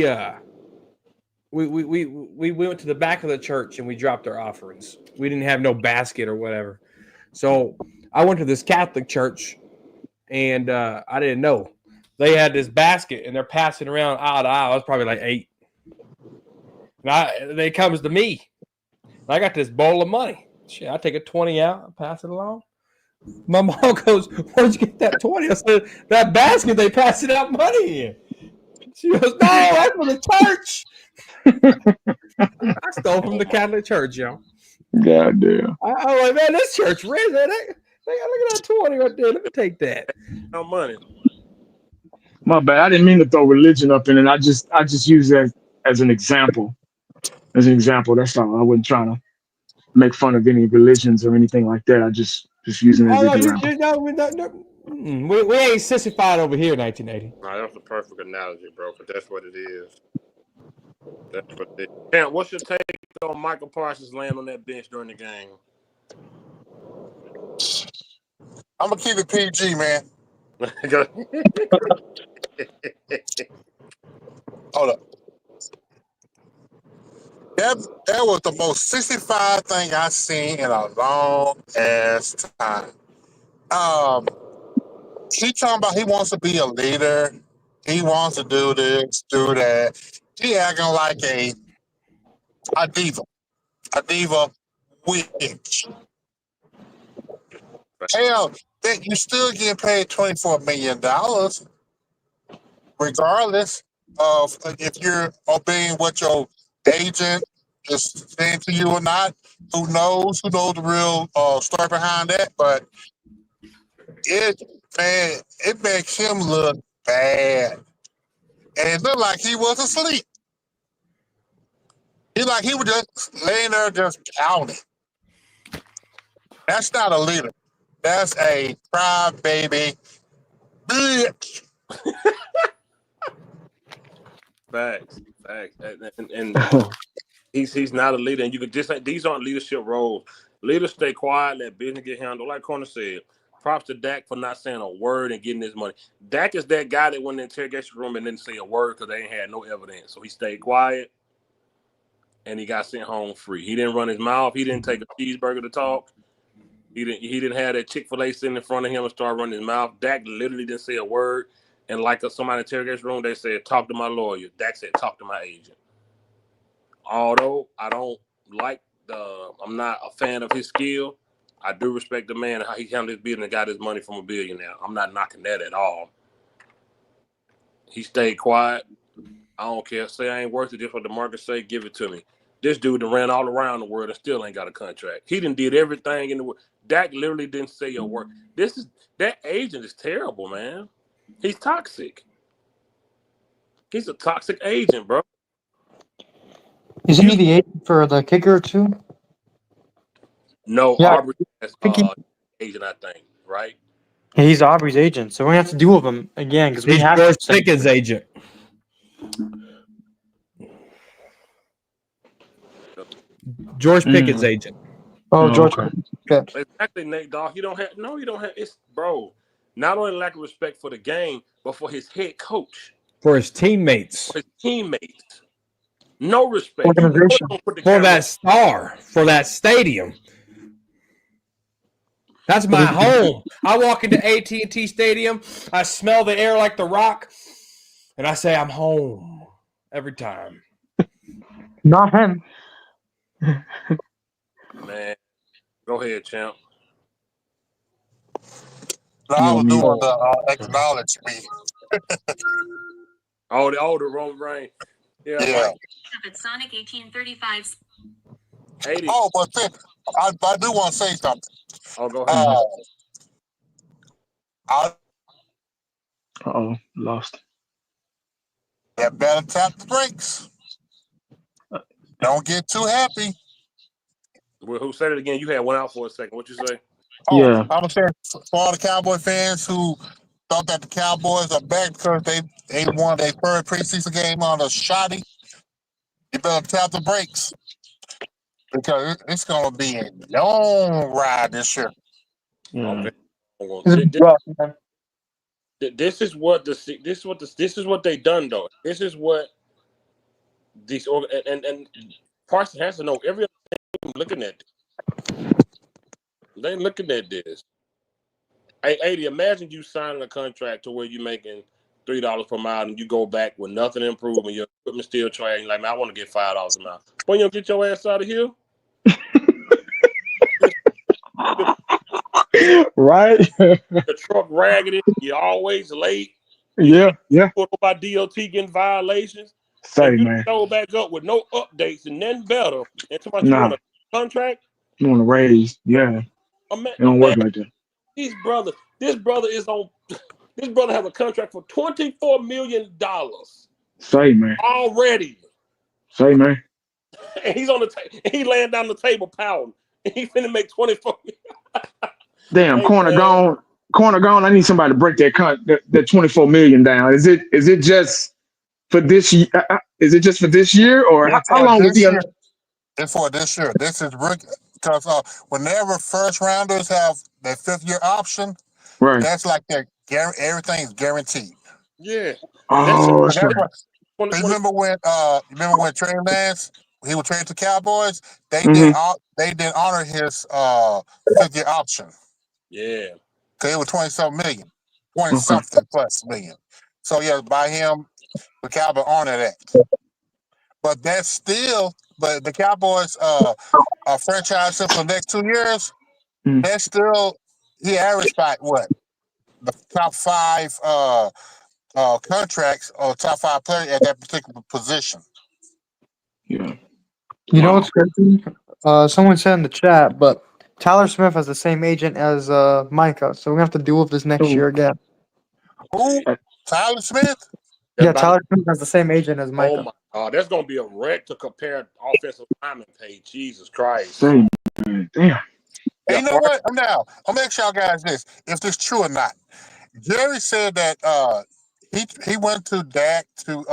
to the back of the church and we dropped our offerings. We didn't have no basket or whatever, so I went to this Catholic church, and I didn't know they had this basket and they're passing around aisle to aisle. I was probably like 8. And they comes to me. I got this bowl of money. Shit, I take a 20 out, I pass it along. My mom goes, "Where'd you get that 20?" I said, "That basket they passing out money in." She goes, "No, that's from the church." I stole from the Catholic Church, yo. Goddamn. I'm like, man, this church rich. Look at that 20 right there. Let me take that. No money. My bad. I didn't mean to throw religion up in it. I just use that as an example. As an example, that's all. I wasn't trying to make fun of any religions or anything like that. I just using it as Oh an no, example. we ain't sissified over here in 1980. Nah, that's a perfect analogy, bro. Because that's what it is. That's what it is. Damn, what's your take on Micah Parsons laying on that bench during the game? I'm gonna keep it PG, man. Hold up. That was the most 65 thing I've seen in a long ass time. He talking about he wants to be a leader. He wants to do this, do that. He acting like a diva, witch. Hell, that you still getting paid $24 million, regardless of if you're obeying what your agent is saying to you or not. Who knows? Who knows the real story behind that? But it makes him look bad. And it looked like he was asleep. He was just laying there just counting. That's not a leader. That's a crybaby bitch. Facts. And he's not a leader. And you could just say these aren't leadership roles. Leaders stay quiet, let business get handled. Like Corner said, props to Dak for not saying a word and getting his money. Dak is that guy that went in the interrogation room and didn't say a word because they ain't had no evidence. So he stayed quiet and he got sent home free. He didn't run his mouth. He didn't take a cheeseburger to talk. He didn't have that Chick-fil-A sitting in front of him and start running his mouth. Dak literally didn't say a word. And like somebody in the interrogation room, they said, talk to my lawyer. Dak said, talk to my agent. Although I don't like I'm not a fan of his skill. I do respect the man and how he handled his business and got his money from a billionaire. I'm not knocking that at all. He stayed quiet. I don't care. Say I ain't worth it. Just what the market say, give it to me. This dude that ran all around the world and still ain't got a contract. He did everything in the world. Dak literally didn't say a word. That agent is terrible, man. He's toxic. He's a toxic agent, bro. Isn't he the agent for the kicker too? No, Yeah, Aubrey has agent, I think, right? he's Aubrey's agent, so we're gonna have to deal with him again because we He's have George to. Pickens' agent. George Pickens' agent. Oh, George. Okay. Okay. Exactly, Nate Dogg. You don't have it's bro. Not only lack of respect for the game, but for his head coach, For his teammates. for his teammates. No respect. You know Organization. don't put the For camera. that star. For that stadium. That's my home. I walk into AT&T Stadium. I smell the air like The Rock. And I say, I'm home. Every time. Not him. Man, go ahead, champ. No, I was doing the acknowledge me. Oh, the wrong brain. Yeah, Yeah. Mike. At Sonic 1835's 80. Oh, but I do want to say something. Oh, go ahead. Lost. You better tap the brakes. Don't get too happy. Well, who said it again? You had one out for a second. What you say? Oh, Yeah. I'm saying for all the Cowboy fans who thought that the Cowboys are back because they won their third preseason game on a shoddy, you better tap the brakes because it's going to be a long ride this year. Okay. This is what they done though. This is what these and Parsons has to know every other team looking at this. They looking at this. Hey, 80, imagine you signing a contract to where you're making $3 per mile and you go back with nothing improved and your equipment still trash. Like, man, I want to get $5 a mile. When you get your ass out of here? Right? The truck raggedy. You're always late. You Yeah, can't yeah. put by DOT getting violations. Say, And you man. show back up with no updates and nothing better. And too much you want Nah, a contract. you want to raise. Yeah, it don't work Imagine like that. these brothers. This brother is on. This brother have a contract for $24 million Say, man. already. Say, man. And he's on the he laying down the table pouting. And he finna make 24 million. Damn, Hey corner man. gone. Corner gone. I need somebody to break that 24 million down. Is it just for this year? Is it just for this year, or It's how for long is he this on? year. It's for this year. This is rookie because whenever first rounders have their 5th-year option, Right. that's like everything's guaranteed. Yeah. That's Oh, So that's that's right. what. So 2020. you remember when Trey Lance he was traded to Cowboys? Mm-hmm. They didn't honor his 5th-year option. Yeah. Cause it was 20-something million, 20 Okay. something plus million. So yeah, by him, the Cowboys honor that. But that's still, but the Cowboys franchise him for the next 2 years. Mm, That's still he averaged by what the top 5 contracts or top 5 players at that particular position. yeah. You know Wow. what's crazy? Someone said in the chat, but Tyler Smith has the same agent as Micah, so we're gonna have to deal with this next Oh, year again. Who? uh, Tyler Smith? That's Yeah, about to, Tyler Smith has the same agent as oh Micah. my God. That's gonna be a wreck to compare offensive lineman pay. Jesus Christ. same man. Damn. Hey, Yeah, you know what? I'm gonna ask y'all guys this: if this true or not. Jerry said that he went to Dak to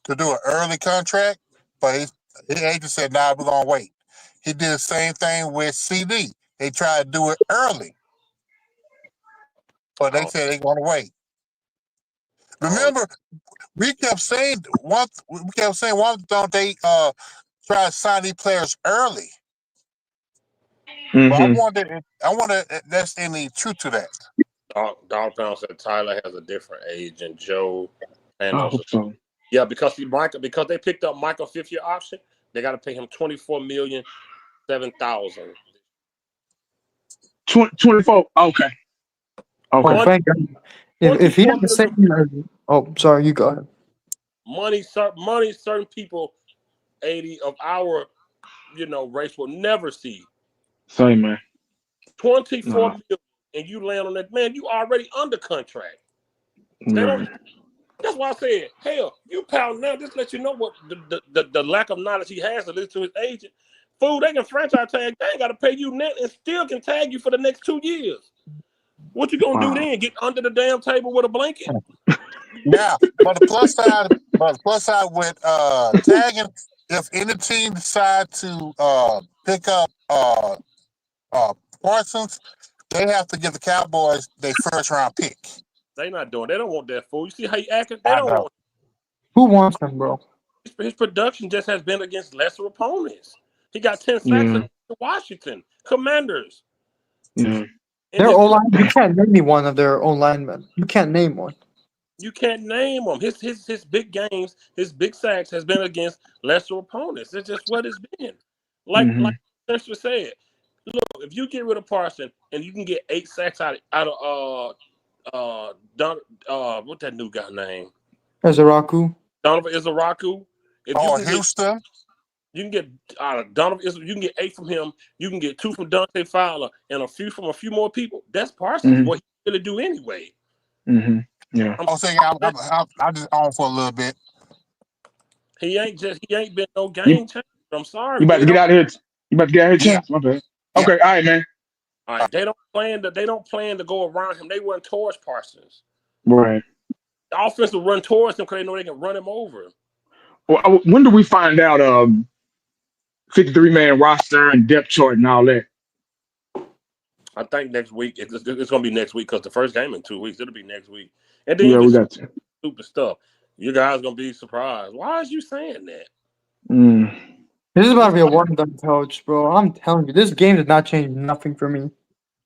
do an early contract, but his agent said, "Nah, we're gonna wait." He did the same thing with CD. They tried to do it early, but they oh, said they want to wait. oh, Remember, we kept saying why don't they try to sign these players early? But Mm-hmm. I wonder if that's any truth to that. Dog Pound said Tyler has a different age and Joe I Panos. hope so. Yeah, because because they picked up Michael 5th-year option, they got to pay him $24,007,000. 24. Okay. Oh, Okay. Money, thank God. If he 24 had the million. same, oh, sorry, you go ahead. Money, certain people, 80 of our, race will never see. Same man. 24 Nah. million, and you land on that, man. You already under contract. They don't. Right. That's why I said, hell, you pound now. Just let you know what the lack of knowledge he has to listen to his agent. Fool, they can franchise tag. They ain't got to pay you net and still can tag you for the next 2 years. What you gonna do Wow. then? Get under the damn table with a blanket? Now, but the plus side with tagging, if any team decide to pick up Parsons, they have to give the Cowboys their 1st-round pick. They not doing. They don't want that fool. You see how he acting? They I don't know. want. Who wants them, bro? His production just has been against lesser opponents. He got 10 sacks Yeah. against the Washington Commanders. Yeah. And Their his O line, you can't name me one of their own linemen. You can't name one. you can't name them. His big games, his big sacks has been against lesser opponents. It's just what it's been. Like Mm-hmm. Spencer said, look, if you get rid of Parson and you can get 8 sacks out of what's that new guy name? Ezaraku. Donovan Izaraku. If you Oh, can get Houston. you can get Donovan, you can get 8 from him. You can get 2 from Dante Fowler and a few from a few more people. That's Parsons. Mm-hmm. What he really do anyway. Mm-hmm. Yeah. I'm saying I'm just on for a little bit. He ain't been no You game changer. I'm sorry, you about they to get don't. out of here? You about to get out of here, Yeah, Chance? My bad. yeah. Okay. All right, man. All right, they don't plan to go around him. They run towards Parsons. Right. The offense will run towards him because they know they can run him over. Well, when do we find out 53-man roster and depth chart and all that? I think next week it's going to be next week because the first game in 2 weeks. It'll be next week, and then you Yeah, can we see got to. stupid stuff. You guys gonna be surprised. Why is you saying that? Mm. This is about to It's be a like, one and done coach, bro. I'm telling you, this game did not change nothing for me.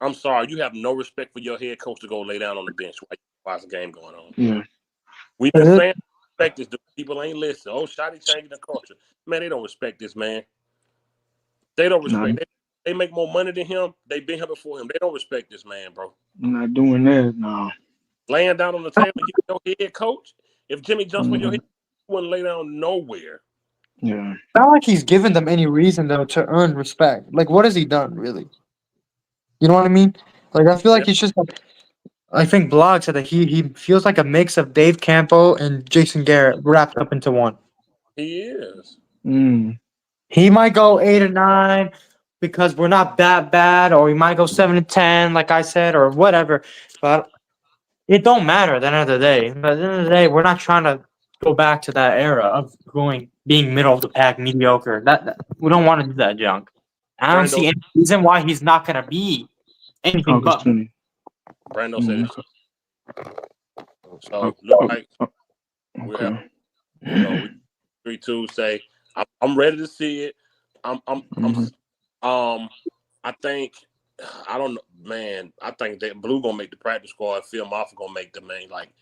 I'm sorry, you have no respect for your head coach to go lay down on the bench while you watch the game going on. Yeah. We've been saying respect this. People ain't listening. Oh, Shotty changing the culture. Man, they don't respect this man. They don't Nah. respect. they make more money than him. They've been here before him. They don't respect this man, bro. I'm not doing that. No. Laying down on the table and get your head coach. If Jimmy jumps on your head, you wouldn't lay down nowhere. Yeah. Not like he's given them any reason though to earn respect. Like, what has he done really? You know what I mean? Like, I feel like he's just like. I think Blog said that he feels like a mix of Dave Campo and Jason Garrett wrapped up into one. He is. He might go 8 or 9 because we're not that bad, or he might go 7 and 10, like I said, or whatever. But it don't matter at the end of the day. But at the end of the day, we're not trying to go back to that era of being middle of the pack, mediocre. That we don't want to do that junk. I don't see any reason why he's not gonna be anything but. Brando said it. So look like we have 3-2 say I'm ready to see it. I think I don't know, man. I think that Blue gonna make the practice squad. Phil Moffitt gonna make the main. Like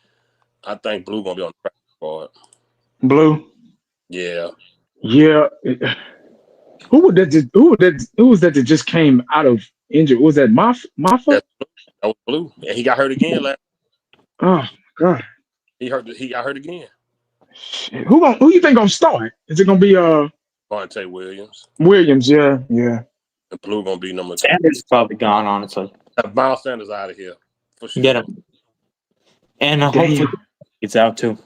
I think Blue gonna be on the practice squad. Blue. Yeah. Yeah. Who was that just came out of injury? Was that Moffitt? That was Blue. And he got hurt again last. Oh God. He got hurt again. Shit. Who you think gonna start? Is it gonna be Vontae Williams? Williams, yeah. And Blue gonna be number 2. Sanders is probably gone, honestly. Miles Sanders out of here for sure. Get him. And hopefully it's out too.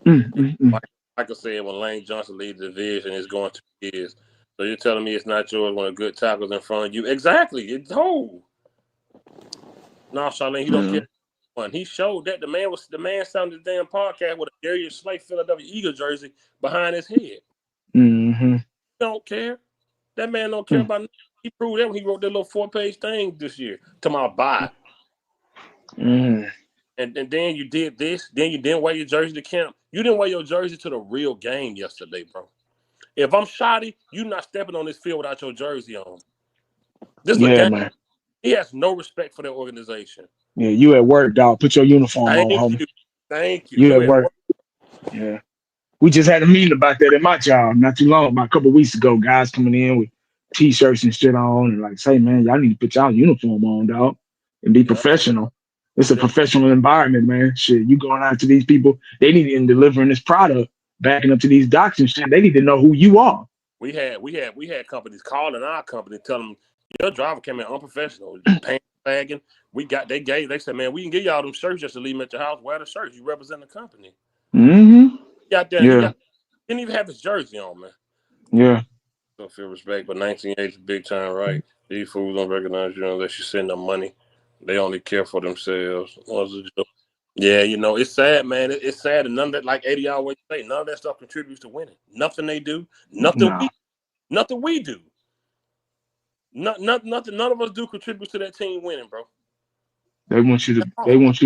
Like I said, when Lane Johnson leads the division, it's going to his. So you're telling me it's not yours when a good tackle's in front of you? Exactly. It's whole. No, Charlene, he don't care. He showed that the man sounded the damn podcast with a Darius Slay Philadelphia Eagle jersey behind his head. He don't care. That man don't care about nothing. He proved that when he wrote that little 4-page thing this year to my buy. And then you did this. Then you didn't wear your jersey to camp. You didn't wear your jersey to the real game yesterday, bro. If I'm shoddy, you not stepping on this field without your jersey on. This is a game. Man. He has no respect for their organization. Yeah, you at work, dog. Put your uniform on, homie. Thank you. You at work. Yeah. We just had a meeting about that at my job not too long, about a couple of weeks ago. Guys coming in with T-shirts and shit on and like, say, man, y'all need to put y'all uniform on, dog, and be professional. It's a professional environment, man. Shit, you going out to these people, they need to delivering this product, backing up to these docs and shit. They need to know who you are. We had companies calling our company, telling them your driver came in unprofessional, pants sagging. They said, man, we can give y'all them shirts just to leave them at your house. Wear the shirts. You represent the company. He out there. He didn't even have his jersey on, man. Yeah. Don't feel respect, but 1980 is big time, right? These fools don't recognize you unless you send them money. They only care for themselves. Yeah, it's sad, man. It's sad, and none of that, like 80 always say, none of that stuff contributes to winning. Nothing they do, nothing we do. Nothing none of us do contributes to that team winning, bro. They want you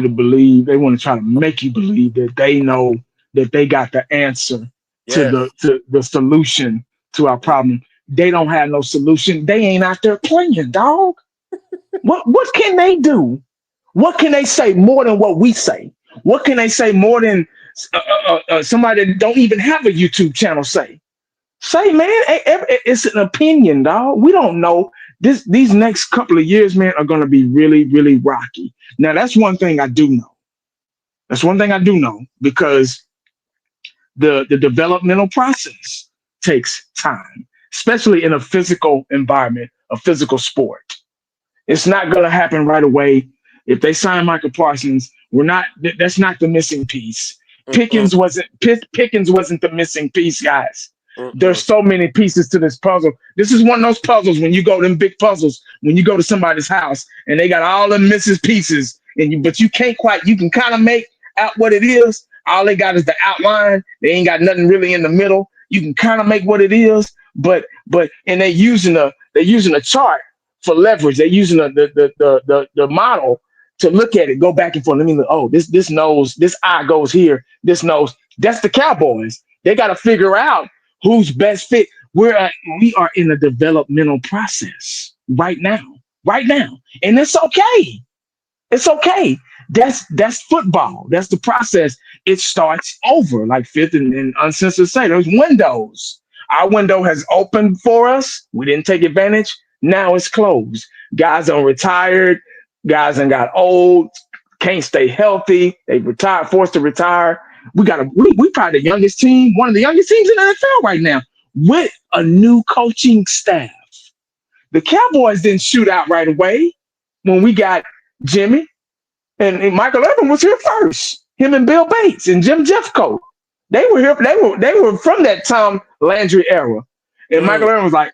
to believe. They want to try to make you believe that they know that they got the answer to the solution to our problem. They don't have no solution. They ain't out there playing, dog. What can they do? What can they say more than what we say? What can they say more than somebody that don't even have a YouTube channel say? Say, man, it's an opinion, dog. We don't know. These next couple of years, man, are going to be really, really rocky. Now, that's one thing I do know. Because the developmental process takes time, especially in a physical environment, a physical sport. It's not going to happen right away. If they sign Micah Parsons, that's not the missing piece. Pickens wasn't the missing piece, guys. There's so many pieces to this puzzle. This is one of those puzzles when you go big puzzles, when you go to somebody's house and they got all the missing pieces, but you can kind of make out what it is. All they got is the outline. They ain't got nothing really in the middle. You can kind of make what it is, but they're using a chart for leverage. They're using the model to look at it, go back and forth. Let me look. Oh, this nose, this eye goes here. This nose. That's the Cowboys. They got to figure out who's best fit. We are in a developmental process right now, and it's okay. It's okay. That's football. That's the process. It starts over, like Fifth and Uncensored say. There's windows. our window has opened for us. We didn't take advantage. Now it's closed. Guys are retired. Guys and got old. Can't stay healthy. They retired, forced to retire. We probably the youngest team, one of the youngest teams in the NFL right now, with a new coaching staff. The Cowboys didn't shoot out right away when we got Jimmy and Michael Irvin was here first. Him and Bill Bates and Jim Jeffcoat. They were here. They were from that Tom Landry era. And Michael Irvin was like,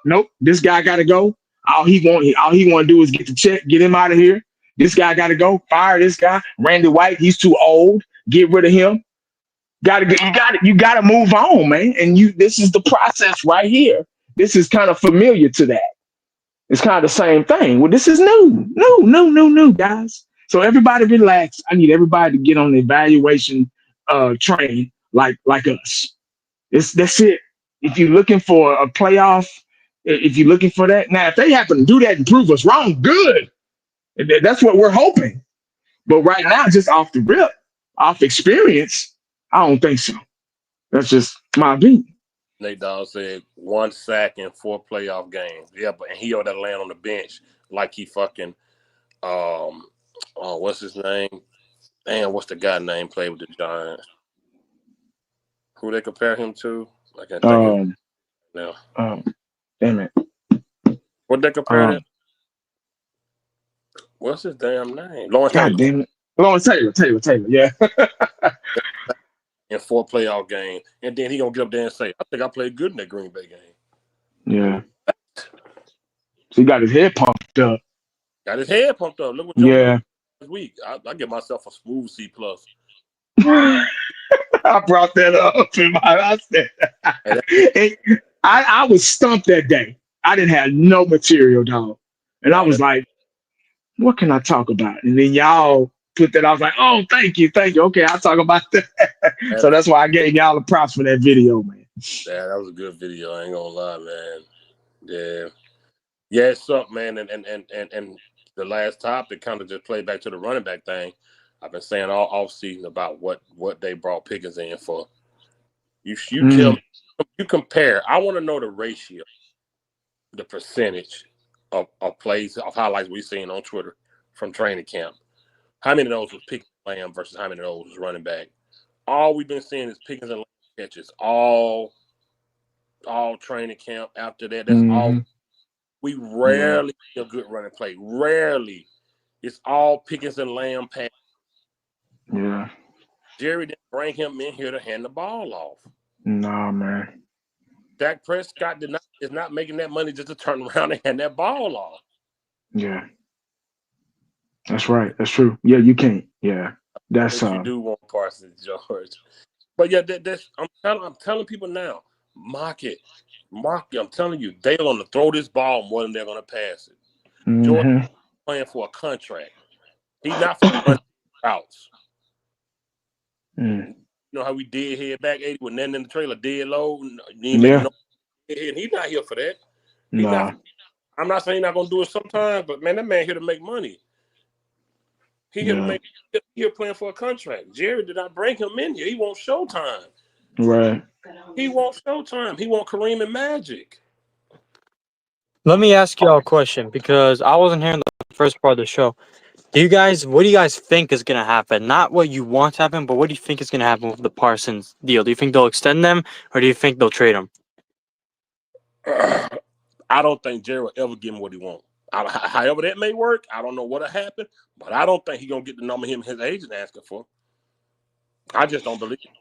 nope, this guy got to go. All he want to do is get the check, get him out of here. This guy got to go. Fire this guy. Randy White, he's too old. Get rid of him. You got to move on, man. And this is the process right here. This is kind of familiar to that. It's kind of the same thing. Well, this is new, guys. So everybody relax. I need everybody to get on the evaluation train like us. That's it. If you're looking for a playoff, if you're looking for that, now if they happen to do that and prove us wrong, good. That's what we're hoping. But right now, just off the rip, off experience, I don't think so. That's just my opinion. Nate Dogg said 1 sack in 4 playoff games. Yeah, but and he ought to land on the bench like he fucking what's his name? Damn, what's the guy name played with the Giants? Who they compare him to? I can't think of now. Damn it. What they compare him? What's his damn name? Lawrence God Taylor. damn it. Lawrence Taylor, yeah. In 4 playoff games. And then he gonna get up there and say, I think I played good in that Green Bay game. Yeah. So he got his head pumped up. Got his head pumped up. Look what yeah. This week. I give myself a smooth C+. I brought that up. I said I was stumped that day. I didn't have no material, dog. And I was like, what can I talk about? And then y'all put that. I was like, oh, thank you. Okay, I'll talk about that. So that's why I gave y'all the props for that video, man. Yeah, that was a good video. I ain't gonna lie, man. Yeah, it's up, man. And the last topic kind of just played back to the running back thing. I've been saying all offseason about what they brought Pickens in for. You tell me, you compare. I want to know the ratio, the percentage of plays, of highlights we've seen on Twitter from training camp. How many of those was Pickens and Lamb versus how many of those was running back? All we've been seeing is Pickens and Lamb catches. All training camp after that. That's all. We rarely see a good running play. Rarely. It's all Pickens and Lamb pass. Yeah. Jerry didn't bring him in here to hand the ball off. Nah, man. Dak Prescott is not making that money just to turn around and hand that ball off. Yeah. That's right. That's true. Yeah, you can't. Yeah. That's you do want Parsons, George. But yeah, I'm telling people now, mock it. I'm telling you, they're gonna throw this ball more than they're gonna pass it. George playing for a contract. He's not for running routes. You know how we did head back 80 with nothing in the trailer, dead low. And he's not here for that. I'm not saying he's not gonna do it sometimes, but man, that man here to make money. He here playing for a contract. Jerry did not bring him in here. He wants showtime. Right. He wants showtime. He wants Kareem and Magic. Let me ask y'all a question because I wasn't here in the first part of the show. What do you guys think is going to happen? Not what you want to happen, but what do you think is going to happen with the Parsons deal? Do you think they'll extend them or do you think they'll trade them? I don't think Jerry will ever give him what he wants. However that may work, I don't know what'll happen, but I don't think he's going to get the number him and his agent asking for. I just don't believe it.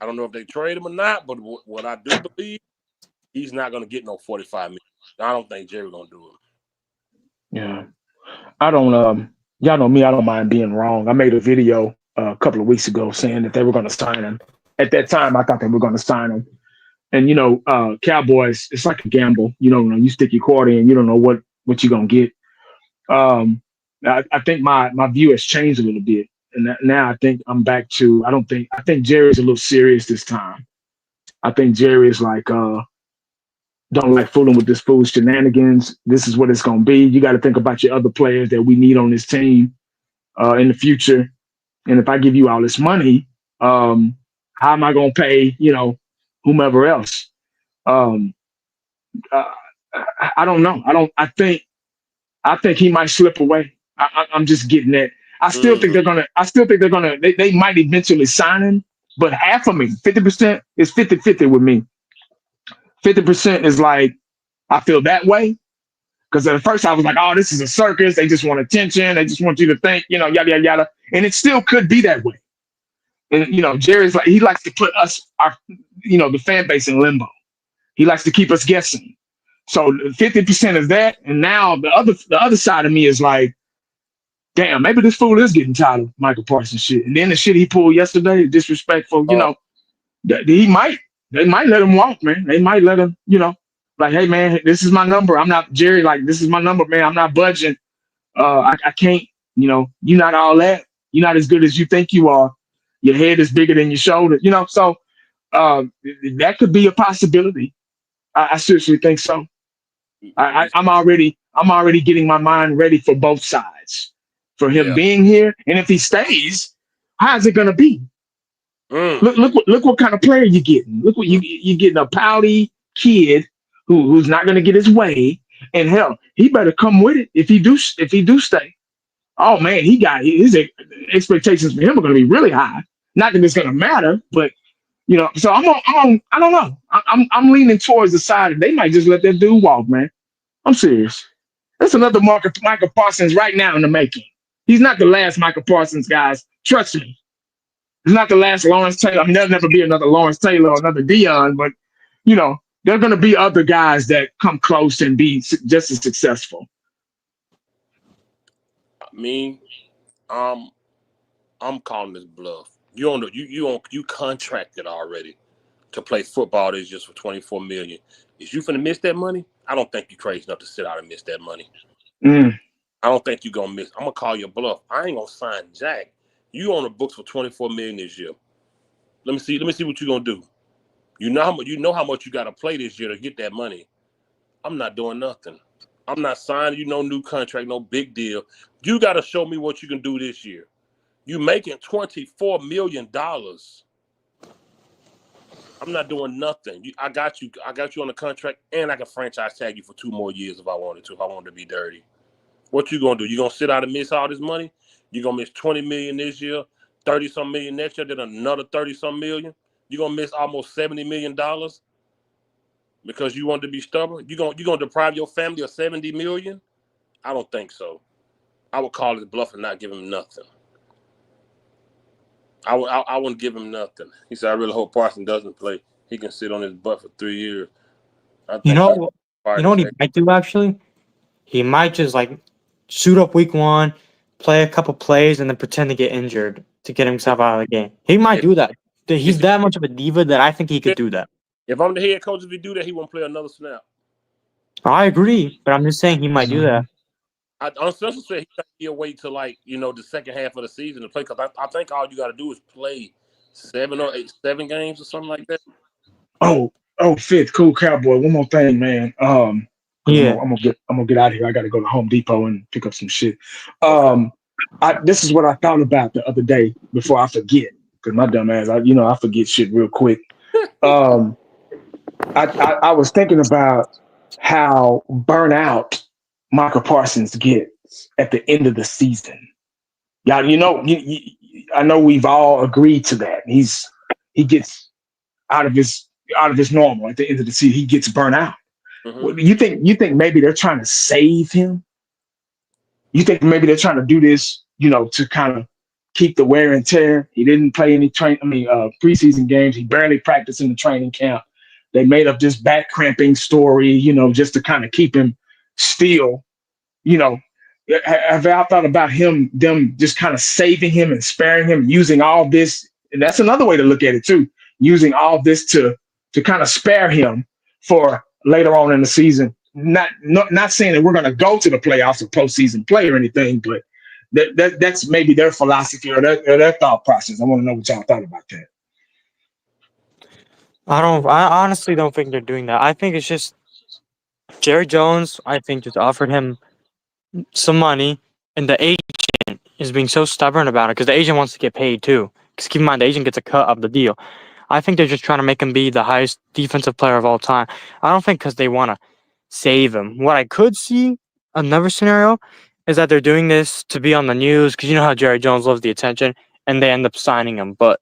I don't know if they trade him or not, but what I do believe, he's not going to get no $45 million. I don't think Jerry's going to do it. Yeah. I don't, y'all know me, I don't mind being wrong. I made a video a couple of weeks ago saying that they were going to sign him. At that time, I thought they were going to sign him. And, Cowboys, it's like a gamble. You don't know. You stick your quarter in, you don't know what you're going to get. I think my view has changed a little bit. And now I think I'm back to, I think Jerry's a little serious this time. I think Jerry is like, don't like fooling with this foolish shenanigans. This is what it's going to be. You got to think about your other players that we need on this team in the future. And if I give you all this money, how am I going to pay, whomever else? Um, uh, I don't know. I think he might slip away. I'm just getting that. I still think Mm. they're gonna. I still think they're gonna. They might eventually sign him, but half of me, 50% is 50-50 with me. 50% is like I feel that way because at first I was like, oh, this is a circus. They just want attention. They just want you to think, yada yada yada. And it still could be that way. And Jerry's like he likes to put us, the fan base in limbo. He likes to keep us guessing. So 50% is that, and now the other side of me is like, damn, maybe this fool is getting tired of Michael Parsons shit. And then the shit he pulled yesterday, disrespectful, Oh, they might let him walk, man. They might let him, like, hey man, this is my number. I'm not Jerry, like this is my number, man. I'm not budging. I can't, you're not all that. You're not as good as you think you are. Your head is bigger than your shoulder, so that could be a possibility. I seriously think so. I'm already getting my mind ready for both sides, for him yeah. being here, and if he stays, how's it gonna be? Mm. Look what kind of player you're getting. Look what you're getting, a pouty kid who's not gonna get his way, and hell, he better come with it if he do stay. Oh man, his expectations for him are gonna be really high. Not that it's gonna matter, but so I don't know. I'm leaning towards the side that they might just let that dude walk, man. I'm serious. That's another Micah Parsons right now in the making. He's not the last Micah Parsons, guys. Trust me. He's not the last Lawrence Taylor. I mean, there'll never be another Lawrence Taylor or another Dion, but there are going to be other guys that come close and be just as successful. Me, um, I'm calling this bluff. You contracted already to play football this just for $24 million. Is you finna miss that money? I don't think you're crazy enough to sit out and miss that money. Mm. I don't think you're gonna miss. I'm gonna call your bluff. I ain't gonna sign Jack. You on the books for $24 million this year. Let me see what you're gonna do. You know how much you gotta play this year to get that money. I'm not doing nothing. I'm not signing you no new contract, no big deal. You gotta show me what you can do this year. You making $24 million. I'm not doing nothing. I got you on the contract, and I can franchise tag you for 2 more years if I wanted to. If I wanted to be dirty. What you gonna do? You gonna sit out and miss all this money? You gonna miss $20 million this year, 30-some million next year, then another 30-some million? You gonna miss almost $70 million because you want to be stubborn? You gonna deprive your family of $70 million? I don't think so. I would call it bluff and not give him nothing. I wouldn't give him nothing. He said, I really hope Parsons doesn't play. He can sit on his butt for 3 years. I You think know, you know what he might do actually? He might just like suit up week 1, play a couple plays, and then pretend to get injured to get himself out of the game. He might do that. He's that much of a diva that I think he could do that. If I'm the head coach, if he do that, he won't play another snap. I agree, but I'm just saying he might do that. Uncensored said he'll wait till the second half of the season to play, because I think all you got to do is play 7 games or something like that. Oh, Fifth, cool cowboy. One more thing, man. Yeah. I'm gonna get out of here. I got to go to Home Depot and pick up some shit. Okay. This is what I thought about the other day before I forget, because my dumb ass, I forget shit real quick. I was thinking about how burnout Micah Parsons gets at the end of the season. Y'all, I know we've all agreed to that. He gets out of his normal at the end of the season. He gets burnt out. Mm-hmm. You think maybe they're trying to save him? You think maybe they're trying to do this, to kind of keep the wear and tear? He didn't play any preseason games. He barely practiced in the training camp. They made up this back cramping story, just to kind of keep him still. Have I thought about them just kind of saving him and sparing him, using all this? And that's another way to look at it too, using all this to kind of spare him for later on in the season. Not saying that we're going to go to the playoffs or postseason play or anything, but that's maybe their philosophy or their thought process. I want to know what y'all thought about that. I honestly don't think they're doing that. I think it's just Jerry Jones, I think, just offered him some money, and the agent is being so stubborn about it because the agent wants to get paid too. Because keep in mind, the agent gets a cut of the deal. I think they're just trying to make him be the highest defensive player of all time. I don't think because they want to save him. What I could see, another scenario, is that they're doing this to be on the news because you know how Jerry Jones loves the attention, and they end up signing him. But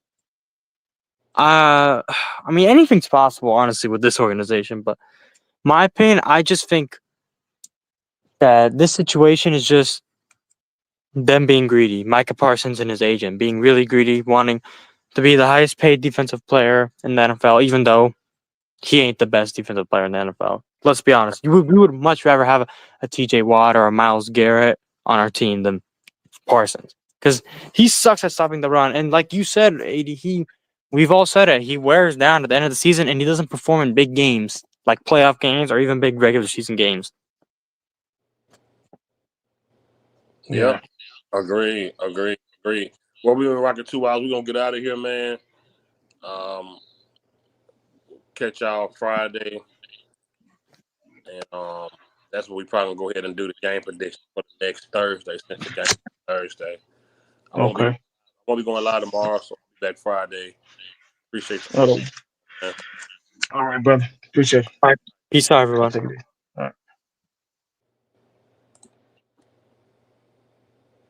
I mean, anything's possible, honestly, with this organization. But my opinion, I just think that this situation is just them being greedy. Micah Parsons and his agent being really greedy, wanting to be the highest paid defensive player in the NFL, even though he ain't the best defensive player in the NFL. Let's be honest. We would much rather have a TJ Watt or a Myles Garrett on our team than Parsons because he sucks at stopping the run. And like you said, AD, we've all said it. He wears down at the end of the season, and he doesn't perform in big games like playoff games or even big regular season games. Yep. Agree. Well, we've been rocking 2 hours. We're going to get out of here, man. Catch y'all Friday. And that's what we probably going to go ahead and do the game prediction for the next Thursday, since the game is Thursday. I won't be going live tomorrow, so I'll be back Friday. Appreciate you. All right, brother. Appreciate it. All right. Peace out, everyone. Take it easy.